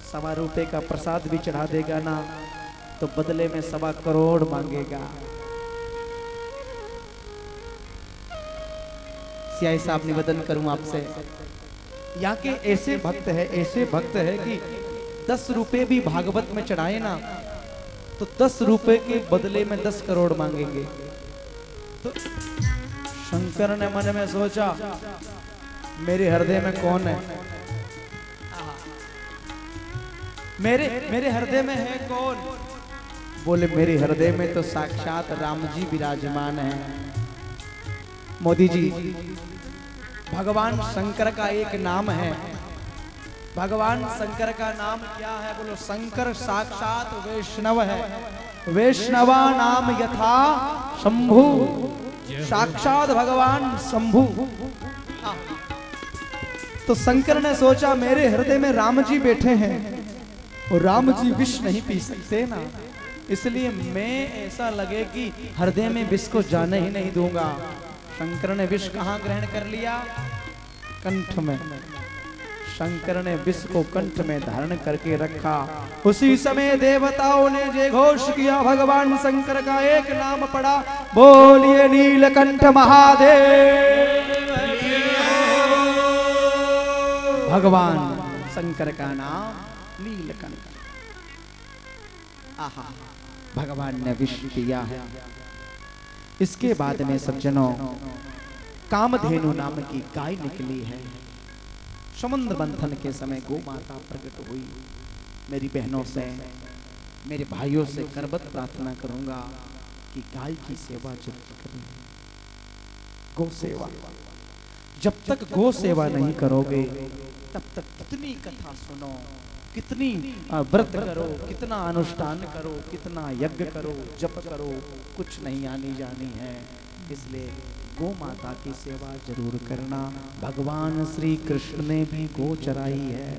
₹1.25 का प्रसाद भी चढ़ा देगा ना, तो बदले में 1.25 करोड़ मांगेगा। सियाई साहब निवेदन करूं आपसे, यहाँ के ऐसे भक्त है कि 10 रुपए भी भागवत में चढ़ाए ना, तो 10 रुपए के बदले में 10 करोड़ मांगेंगे। तो शंकर ने मन में सोचा मेरे हृदय में कौन है, मेरे हृदय में है कौन। बोले मेरे हृदय में तो साक्षात राम जी विराजमान है। मोदी जी, भगवान शंकर का एक नाम है, भगवान शंकर का नाम क्या है? बोलो शंकर साक्षात वैष्णव है। वैष्णवा नाम यथा शंभु, साक्षात भगवान शंभु। तो शंकर ने सोचा मेरे हृदय में राम जी बैठे हैं और राम जी विष नहीं पी सकते ना, इसलिए मैं ऐसा लगे कि हृदय में विष को जाने ही नहीं दूंगा। शंकर ने विष कहाँ ग्रहण कर लिया? कंठ में। शंकर ने विष को कंठ में धारण करके रखा। उसी समय देवताओं ने जय घोष किया, भगवान शंकर का एक नाम पड़ा, बोलिए नीलकंठ महादेव। भगवान शंकर का नाम नीलकंठ। आहा, भगवान ने विष पिया है। इसके बाद में सज्जनों, कामधेनु नाम की गाय निकली है। समुद्र मंथन के समय गौ माता प्रकट हुई। मेरी बहनों से, मेरे भाइयों से करबत प्रार्थना करूंगा कि गाय की सेवा जरूर करें। गौ सेवा, जब तक गौ सेवा नहीं करोगे तब तक कितनी कथा सुनो, कितनी व्रत करो, कितना अनुष्ठान करो, कितना यज्ञ करो, जप करो, कुछ नहीं आनी जानी है। इसलिए गौ माता की सेवा जरूर करना। भगवान श्री कृष्ण ने भी गौ चराई है।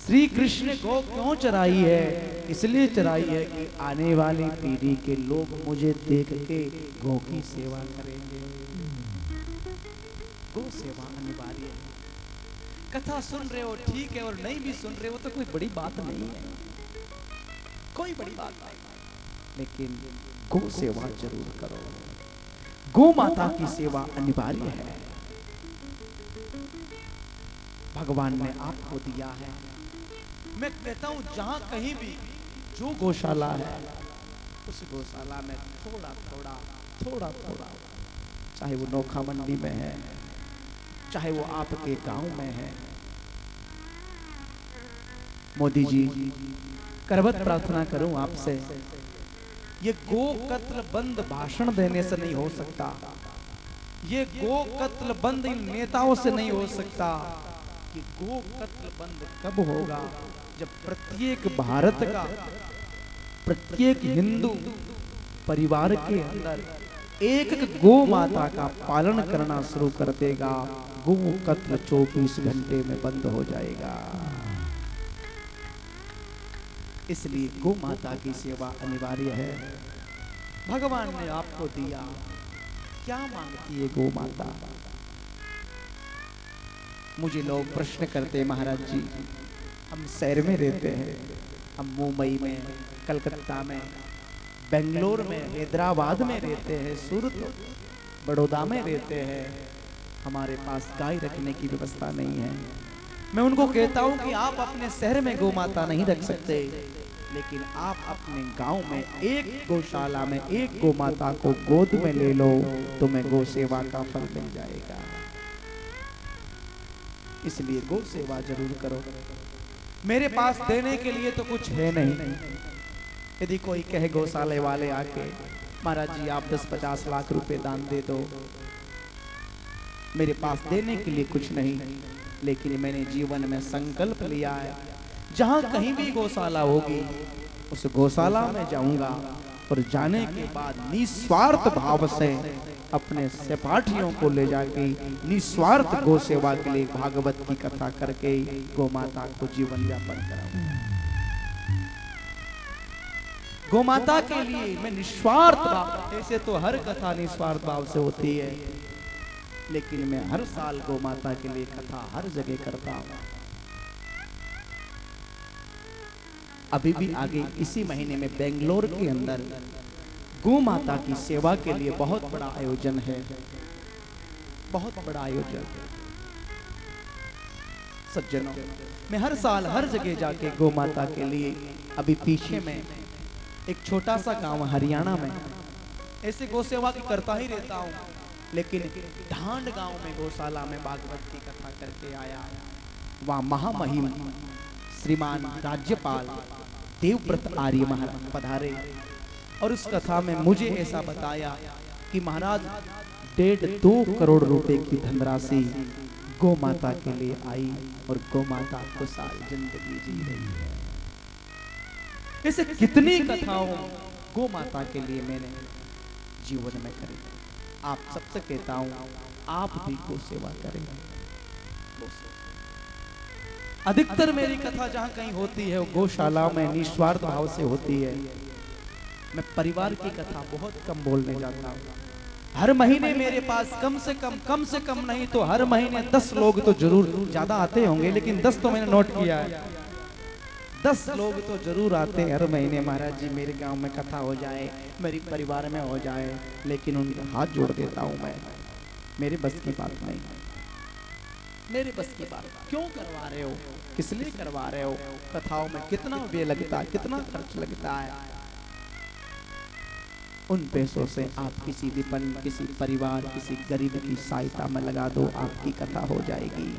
श्री कृष्ण गौ क्यों चराई है? इसलिए चराई है कि आने वाली पीढ़ी के लोग मुझे देख के गौ की सेवा करेंगे। गौ सेवा अनिवार्य है। कथा सुन रहे हो ठीक है, और नहीं भी सुन रहे हो तो कोई बड़ी बात नहीं है, कोई बड़ी बात नहीं, लेकिन गौ सेवा जरूर करो। गौ माता की सेवा अनिवार्य है। भगवान ने आपको दिया है। मैं कहता हूं जहां कहीं भी जो गौशाला है, उस गौशाला में थोड़ा थोड़ा, चाहे वो नोखा मंडी में है, चाहे वो आपके गांव में है। मोदी जी, करबत प्रार्थना करूं आपसे, ये गो कत्ल बंद भाषण देने से नहीं हो सकता, ये गो कत्ल बंद इन नेताओं से नहीं हो सकता। कि गो कत्ल बंद कब होगा? जब प्रत्येक भारत का, प्रत्येक हिंदू परिवार के अंदर एक गो माता का पालन करना शुरू कर देगा। गो कत्ल 24 घंटे में बंद हो जाएगा। इसलिए गो माता की सेवा अनिवार्य है। भगवान ने आपको दिया, क्या मांगती है गो माता? मुझे लोग प्रश्न करते, महाराज जी हम शहर में रहते हैं, हम मुंबई में, कलकत्ता में, बेंगलोर में, हैदराबाद में रहते हैं, सूरत बड़ौदा में रहते हैं, हमारे पास गाय रखने की व्यवस्था नहीं है। मैं उनको कहता हूं कि आप अपने शहर में गौ माता नहीं रख सकते, लेकिन आप अपने गांव में एक गौशाला में एक गौ माता को गोद में ले लो, तुम्हें गौ सेवा का फल मिल जाएगा। इसलिए गौ सेवा जरूर करो। मेरे पास देने के लिए तो कुछ है नहीं। यदि कोई कहे गौशाले वाले आके, महाराज जी आप 10-50 लाख रुपए दान दे दो, मेरे पास देने के लिए कुछ नहीं, लेकिन मैंने जीवन में संकल्प लिया है, जहां कहीं भी गौशाला होगी उस गौशाला में जाऊंगा और जाने के बाद निस्वार्थ भाव से अपने सहपाठियों को ले जाके निस्वार्थ गौ सेवा के लिए भागवत की कथा करके गौ माता को जीवन यापन कराऊंगा। गौ माता के लिए मैं निस्वार्थ भाव, ऐसे तो हर कथा निस्वार्थ भाव से होती है, लेकिन मैं हर साल गौ माता के लिए कथा हर जगह करता हूं। अभी भी आगे इसी महीने में बेंगलोर के अंदर गौ माता की सेवा के लिए बहुत बड़ा आयोजन है, बहुत बड़ा आयोजन। सज्जनों, मैं हर साल हर जगह जाके गौ माता के लिए, अभी पीछे में एक छोटा सा गांव हरियाणा में ऐसे गौ सेवा की करता ही रहता हूं, लेकिन ढांड गांव में गौशाला में भागवत की कथा करके आया। वहां महामहिम श्रीमान राज्यपाल देवव्रत आर्य महाराज पधारे और उस कथा में मुझे ऐसा बताया कि महाराज 1.5-2 करोड़ रुपए की धनराशि गौ माता के लिए आई और गौ माता खुशहाल जिंदगी जी रही है। ऐसे कितनी कथाओं गौ माता के लिए मैंने जीवन में करी। आप सबसे कहता हूं, आप भी गौ सेवा करें। अधिकतर मेरी कथा जहां कहीं होती है वो गौशाला में निस्वार्थ भाव से होती है। मैं परिवार की कथा बहुत कम बोलने जाता हूं। हर महीने मेरे पास कम से कम नहीं तो हर महीने 10 लोग तो जरूर, ज्यादा आते होंगे लेकिन 10 तो मैंने नोट किया है, 10 लोग तो जरूर आते हैं हर महीने, महाराज जी मेरे गांव में कथा हो जाए, मेरी परिवार में हो जाए, लेकिन उनके हाथ जोड़ देता हूं मैं, मेरे बस की बात नहीं, मेरे बस की बात। क्यों करवा रहे हो, किस लिए करवा रहे हो, कथाओं में कितना व्यय लगता है, कितना खर्च लगता है, उन पैसों से आप किसी विपन्न, किसी परिवार, किसी गरीब की सहायता में लगा दो, आपकी कथा हो जाएगी।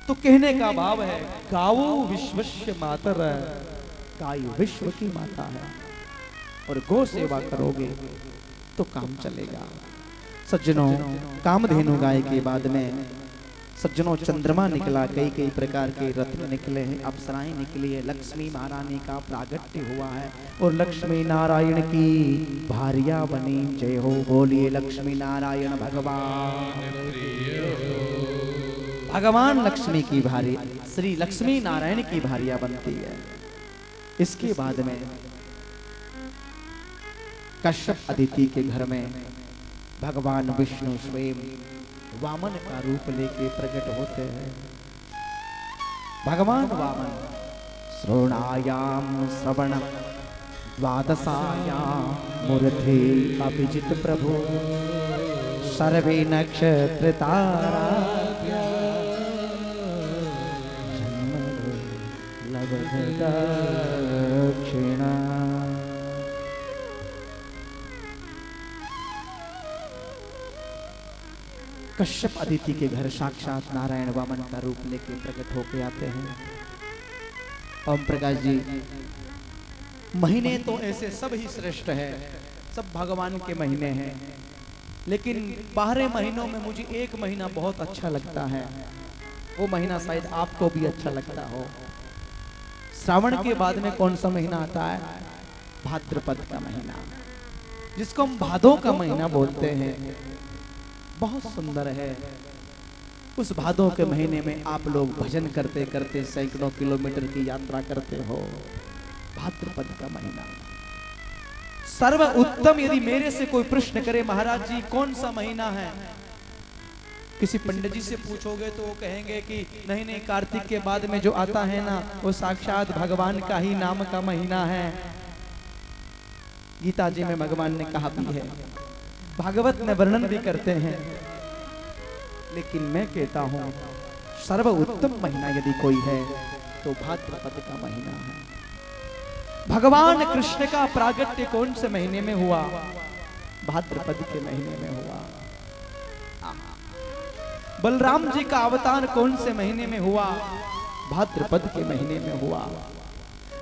तो कहने का भाव है, गावो विश्वस्य मातर, गाय विश्व की माता है, और गौ सेवा करोगे तो काम चलेगा। सज्जनों, कामधेनु गाय के बाद में सज्जनों चंद्रमा निकला, कई प्रकार के रत्न निकले हैं, अप्सराएं निकली है, लक्ष्मी महारानी का प्रागट्य हुआ है और लक्ष्मी नारायण की भारिया बनी। जय हो, बोलिए लक्ष्मी नारायण भगवान। भगवान लक्ष्मी की भारी, श्री लक्ष्मी नारायण की भारिया बनती है। इसके बाद में कश्यप अदिति के घर में भगवान विष्णु स्वयं वामन का रूप लेके प्रकट होते हैं। भगवान वामन श्रोणायाम श्रवण द्वादशायाम मूर्ति अभिजित प्रभु सर्वे नक्षत्र तारा दक्षिणा। कश्यप अदिति के घर साक्षात नारायण वामन का रूप लेके प्रकट होके आते हैं। ओम प्रकाश जी, महीने तो ऐसे सब ही श्रेष्ठ है, सब भगवान के महीने हैं, लेकिन 12 महीनों में मुझे एक महीना बहुत अच्छा लगता है। वो महीना शायद आपको भी अच्छा लगता हो। श्रावण के बाद में कौन सा महीना आता है? भाद्रपद का महीना, जिसको हम भादों का महीना बोलते हैं। बहुत सुंदर है। उस भादों के महीने में आप लोग भजन करते करते सैकड़ों किलोमीटर की यात्रा करते हो। भाद्रपद का महीना सर्व उत्तम। यदि मेरे से कोई प्रश्न करे महाराज जी कौन सा महीना है, किसी पंडित जी से पूछोगे तो वो कहेंगे कि नहीं नहीं, कार्तिक के बाद में जो आता है ना वो साक्षात भगवान का ही नाम का महीना है। गीता जी में भगवान ने कहा भी है, भागवत में वर्णन भी करते हैं, लेकिन मैं कहता हूं सर्व उत्तम महीना यदि कोई है तो भाद्रपद का महीना है। भगवान कृष्ण का प्रागट्य कौन से महीने में हुआ? भाद्रपद के महीने में हुआ। बलराम जी का अवतार कौन से महीने में हुआ? भाद्रपद के महीने में हुआ।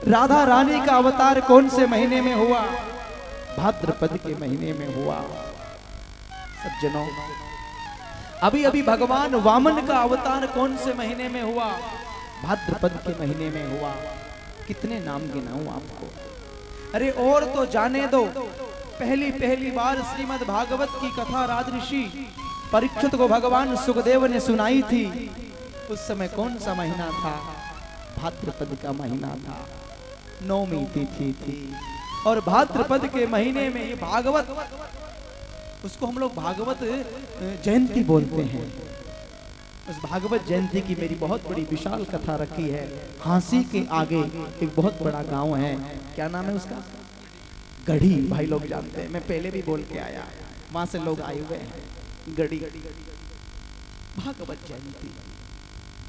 राधा रानी का अवतार कौन से महीने में हुआ? भाद्रपद के महीने में हुआ। सज्जनों, अभी अभी भगवान वामन का अवतार कौन से महीने में हुआ? भाद्रपद के महीने में हुआ। कितने नाम गिनाऊं आपको? अरे और तो जाने दो, पहली बार श्रीमद् भागवत की कथा राजऋषि परीक्षित को भगवान सुखदेव ने सुनाई थी। उस समय कौन सा महीना था? भाद्रपद का महीना था। नौमी तिथि थी और भाद्रपद के महीने में ये भागवत, उसको हम लोग भागवत जयंती बोलते हैं। उस भागवत जयंती की मेरी बहुत बड़ी विशाल कथा रखी है। हांसी के आगे एक बहुत बड़ा गांव है, क्या नाम है उसका? गढ़ी। भाई लोग जानते हैं, मैं पहले भी बोल के आया, वहां से लोग आए हुए हैं। गढ़ी भागवत जयंती,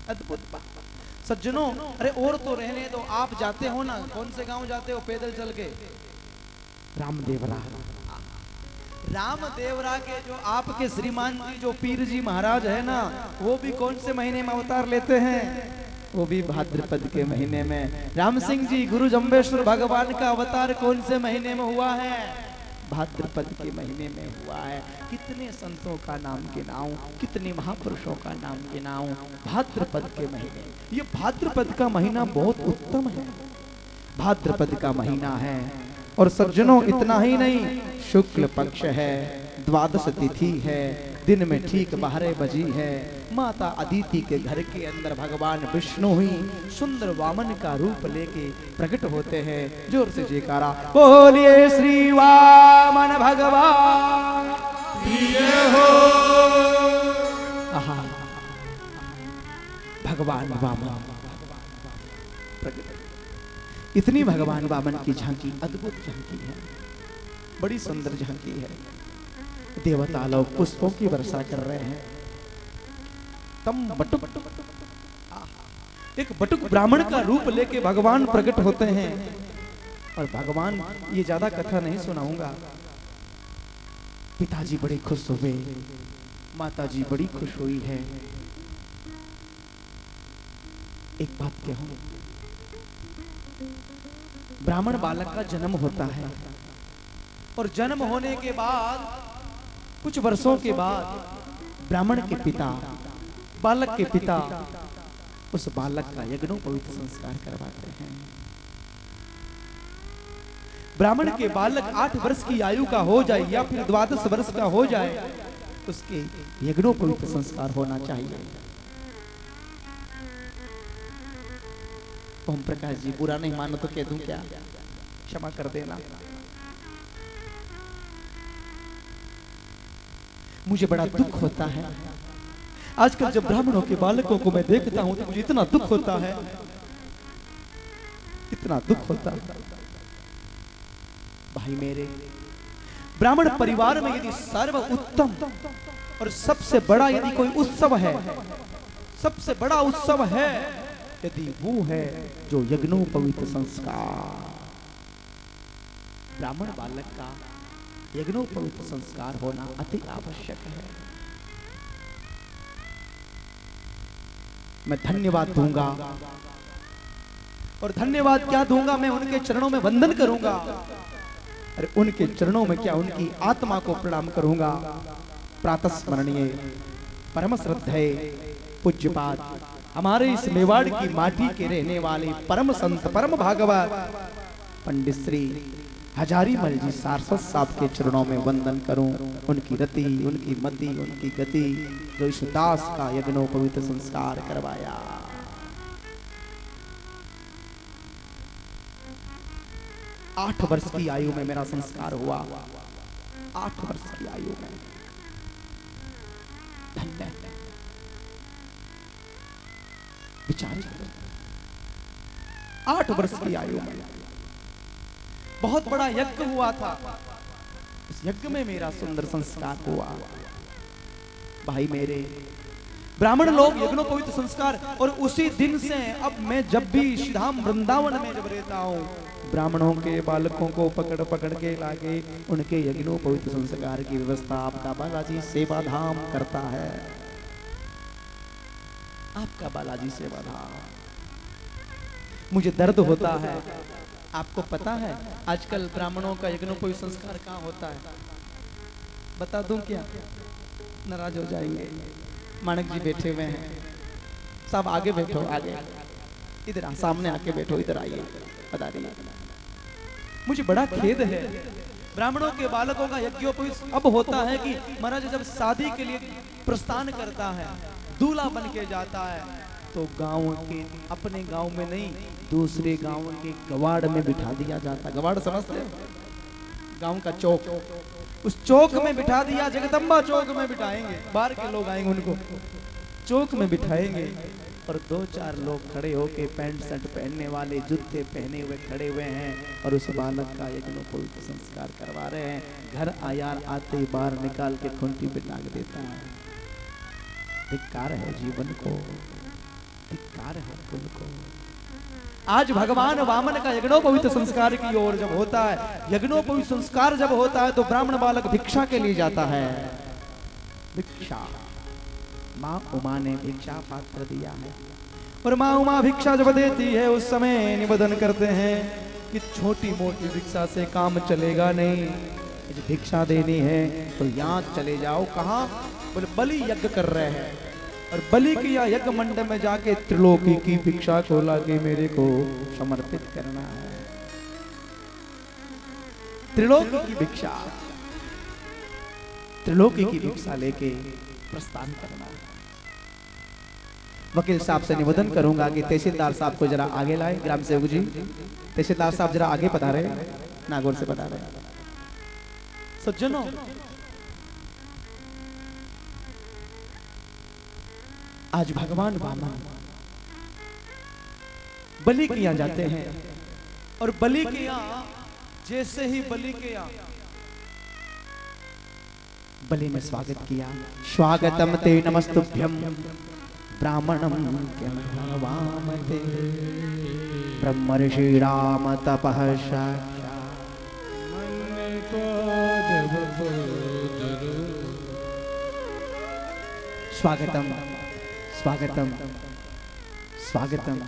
अद्भुत बात। सज्जनों, अरे और तो रहने दो, आप जाते हो ना, कौन से गांव जाते हो पैदल चल के? रामदेवरा। रामदेवरा के जो आपके श्रीमान जी जो पीर जी महाराज है ना, वो भी कौन से महीने में अवतार लेते हैं? वो भी भाद्रपद के महीने में। राम सिंह जी गुरु जम्बेश्वर भगवान का अवतार कौन से महीने में हुआ है? भाद्रपद के महीने में हुआ है। कितने संतों का नाम गिनाऊं, कितने महापुरुषों का नाम गिनाऊं। भाद्रपद के महीने, ये भाद्रपद का महीना बहुत उत्तम है। भाद्रपद का महीना है। और सज्जनों, इतना ही नहीं, शुक्ल पक्ष है, द्वादश तिथि है, दिन में ठीक 12 बजी है। माता अदिति के घर के अंदर भगवान विष्णु ही सुंदर वामन का रूप लेके प्रकट होते हैं। जोर से जयकारा बोलिए श्री वामन भगवान हो। भगवान वामन प्रकट। इतनी भगवान वामन की झांकी, अद्भुत झांकी है, बड़ी सुंदर झांकी है। देवता लोग पुष्पों की वर्षा कर रहे हैं। तम बटुक, एक बटुक ब्राह्मण का रूप लेके भगवान प्रकट होते हैं। और भगवान, ये ज्यादा कथा नहीं सुनाऊंगा। पिताजी बड़े खुश हुए, माताजी बड़ी खुश हुई है। एक बात कहूं, ब्राह्मण बालक का जन्म होता है और जन्म होने के बाद कुछ वर्षों के बाद ब्राह्मण के पिता, बालक के पिता उस बालक का यज्ञोपवीत संस्कार करवाते हैं। ब्राह्मण के बालक 8 वर्ष की आयु का हो जाए या फिर 12 वर्ष का हो जाए, उसके यज्ञोपवीत संस्कार होना चाहिए। ओम प्रकाश जी, बुरा नहीं मानो तो कह दूं क्या? क्षमा कर देना। मुझे बड़ा दुख होता है आजकल जब ब्राह्मणों के बालकों को मैं देखता हूं तो मुझे इतना दुख होता है, इतना दुख होता है। भाई मेरे, ब्राह्मण परिवार में यदि सर्व उत्तम और सबसे बड़ा यदि कोई उत्सव है, सबसे बड़ा उत्सव है यदि वो है जो यज्ञोपवीत संस्कार, ब्राह्मण बालक का यज्ञोपवीत संस्कार होना अति आवश्यक है। मैं धन्यवाद दूंगा, और धन्यवाद क्या दूंगा, मैं उनके चरणों में वंदन करूंगा। अरे उनके चरणों में क्या, उनकी आत्मा को प्रणाम करूंगा। प्रातः स्मरणीय परम श्रद्धेय पूज्यपाद हमारे इस मेवाड़ की माटी के रहने वाले परम संत परम भागवत पंडित श्री हजारीमल जी सारस्वत साहब के चरणों में वंदन करूं। उनकी रति, उनकी मति, उनकी गति, जो इस दास का यज्ञोपवीत संस्कार करवाया। आठ वर्ष की आयु में मेरा संस्कार हुआ, 8 वर्ष की आयु में। धन्य विचार करो, 8 वर्ष की आयु में बहुत बड़ा यज्ञ हुआ था। इस यज्ञ में मेरा सुंदर संस्कार हुआ। भाई मेरे, ब्राह्मण लोग यज्ञोपवीत संस्कार, और उसी दिन से अब मैं जब भी श्रीधाम वृंदावन में जब रहता हूँ, ब्राह्मणों के बालकों को पकड़ पकड़ के लाके उनके यज्ञोपवीत संस्कार की व्यवस्था आपका बालाजी सेवा धाम करता है। आपका बालाजी सेवा धाम। मुझे दर्द होता है, आपको पता है आजकल ब्राह्मणों का यज्ञोपवीत संस्कार कहाँ होता है? बता दूं क्या? नाराज हो जाएंगे। माणक जी बैठे हुए हैं, सब आगे बैठो, आगे इधर सामने आके बैठो, इधर आइए, बता रही है। मुझे बड़ा खेद है, ब्राह्मणों के बालकों का यज्ञोपवीत अब होता है कि महाराज जब शादी के लिए प्रस्थान करता है, दूल्हा बन के जाता है, तो गांव के, अपने गांव में नहीं, दूसरे गांव के गवाड़ में बिठा दिया जाता। गवाड़ समझते हो? गांव का चौक, उस चौक में बिठा दिया, जगदम्बा चौक में बिठाएंगे, बाहर के लोग आएंगे, उनको चौक में बिठाएंगे और 2-4 लोग खड़े होके पैंट शर्ट पहनने वाले, जूते पहने हुए खड़े हुए हैं और उस बालक का यज्ञोपवीत संस्कार करवा रहे हैं। घर आया आते ही बाहर निकाल के खूंटी पे टांग देता है। धिक्कार है जीवन को, धिक्कार है कुल को। आज भगवान वामन का यज्ञोपवीत संस्कार की ओर जब होता है, यज्ञोपवीत संस्कार जब होता है, तो ब्राह्मण बालक भिक्षा के लिए जाता है। भिक्षा, माँ उमा ने भिक्षा पात्र दिया है और माँ उमा भिक्षा जब देती है, उस समय निवेदन करते हैं कि छोटी मोटी भिक्षा से काम चलेगा नहीं, भिक्षा देनी है तो यहाँ चले जाओ। कहाँ? बोले बलि यज्ञ कर रहे हैं, और बलि किया यज्ञ मंडप में जाके त्रिलोकी की भिक्षा को लाके मेरे को समर्पित करना है। त्रिलोकी की भिक्षा, त्रिलोकी की भिक्षा लेके प्रस्थान करना है। वकील साहब से निवेदन करूंगा कि तहसीलदार साहब को जरा आगे लाए। ग्राम सेवक जी, तहसीलदार साहब जरा आगे पधारे, नागौर से पधारे। सज्जनों, आज भगवान वामन बलि किया जाते हैं, और बलि किया, जैसे ही बलि किया, बलि ने स्वागत किया। स्वागतम ते नमस्तुभ्यम ब्राह्मणम वामते ब्रह्मर्षि राम तपः स्वागतम स्वागतम स्वागतम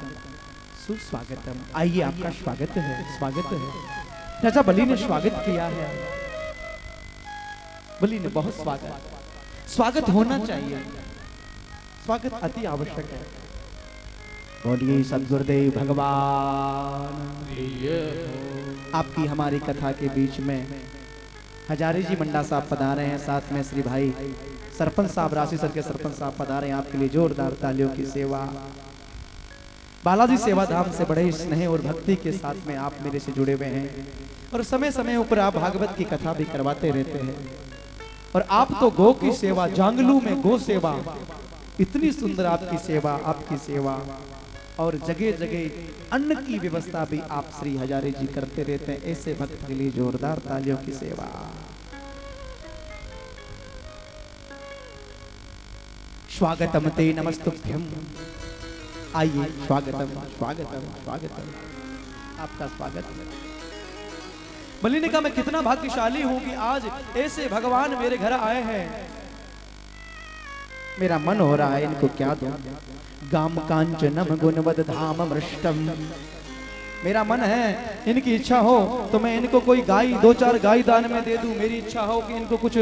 सुस्वागतम। आइए, आपका स्वागत है, स्वागत है। राजा बलि ने स्वागत किया है। बलि ने बहुत स्वागत होना चाहिए, स्वागत अति आवश्यक है। बोलिए सद्गुरुदेव भगवान। आपकी हमारी कथा के बीच में हजारी जी मंडा साहब पधारे हैं, साथ में श्री भाई सरपंच साहब, राशि सर के सरपंच साहब पधारे हैं। आपके लिए जोरदार तालियों की सेवा। बालाजी सेवा धाम से बड़े स्नेह और भक्ति के साथ में आप मेरे से जुड़े हुए हैं, और समय समय ऊपर आप भागवत की कथा भी करवाते रहते हैं। और आप तो गौ की सेवा, जांगलू में गौ सेवा, इतनी सुंदर आपकी सेवा, और जगह जगह अन्न की व्यवस्था भी आप श्री हजारे जी करते रहते हैं। ऐसे भक्त के लिए जोरदार तालियों की सेवा। स्वागतम ते नमस्तुभ्यम। आइए, स्वागतम स्वागतम स्वागतम, आपका स्वागत है। बलि ने कहा, मैं कितना भाग्यशाली हूं कि आज ऐसे भगवान मेरे घर आए हैं। मेरा मन हो रहा है इनको क्या दूं। गाम कांचनम गुणवद धाम मृष्टम। मेरा मन है, इनकी इच्छा हो तो मैं इनको कोई गाय, 2-4 गाय दान में दे दूं। मेरी इच्छा हो कि इनको कुछ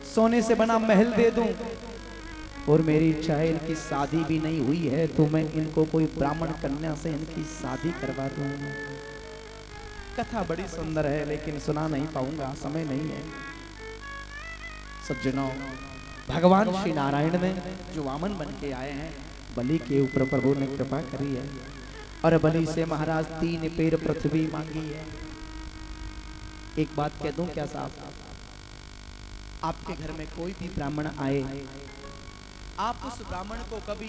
सोने से बना महल दे दूं, और मेरी इच्छा है इनकी शादी भी नहीं हुई है तो मैं इनको कोई ब्राह्मण कन्या से इनकी शादी करवा दूं। कथा बड़ी सुंदर है, लेकिन सुना नहीं पाऊंगा, समय नहीं है। सज्जनों, भगवान श्री नारायण ने जो वामन बन के आए हैं, बलि के ऊपर प्रभु ने कृपा करी है, और बलि से महाराज 3 पैर पृथ्वी मांगी है। एक बात कह दूं क्या साहब, आपके घर में कोई भी ब्राह्मण आए, आप उस ब्राह्मण को कभी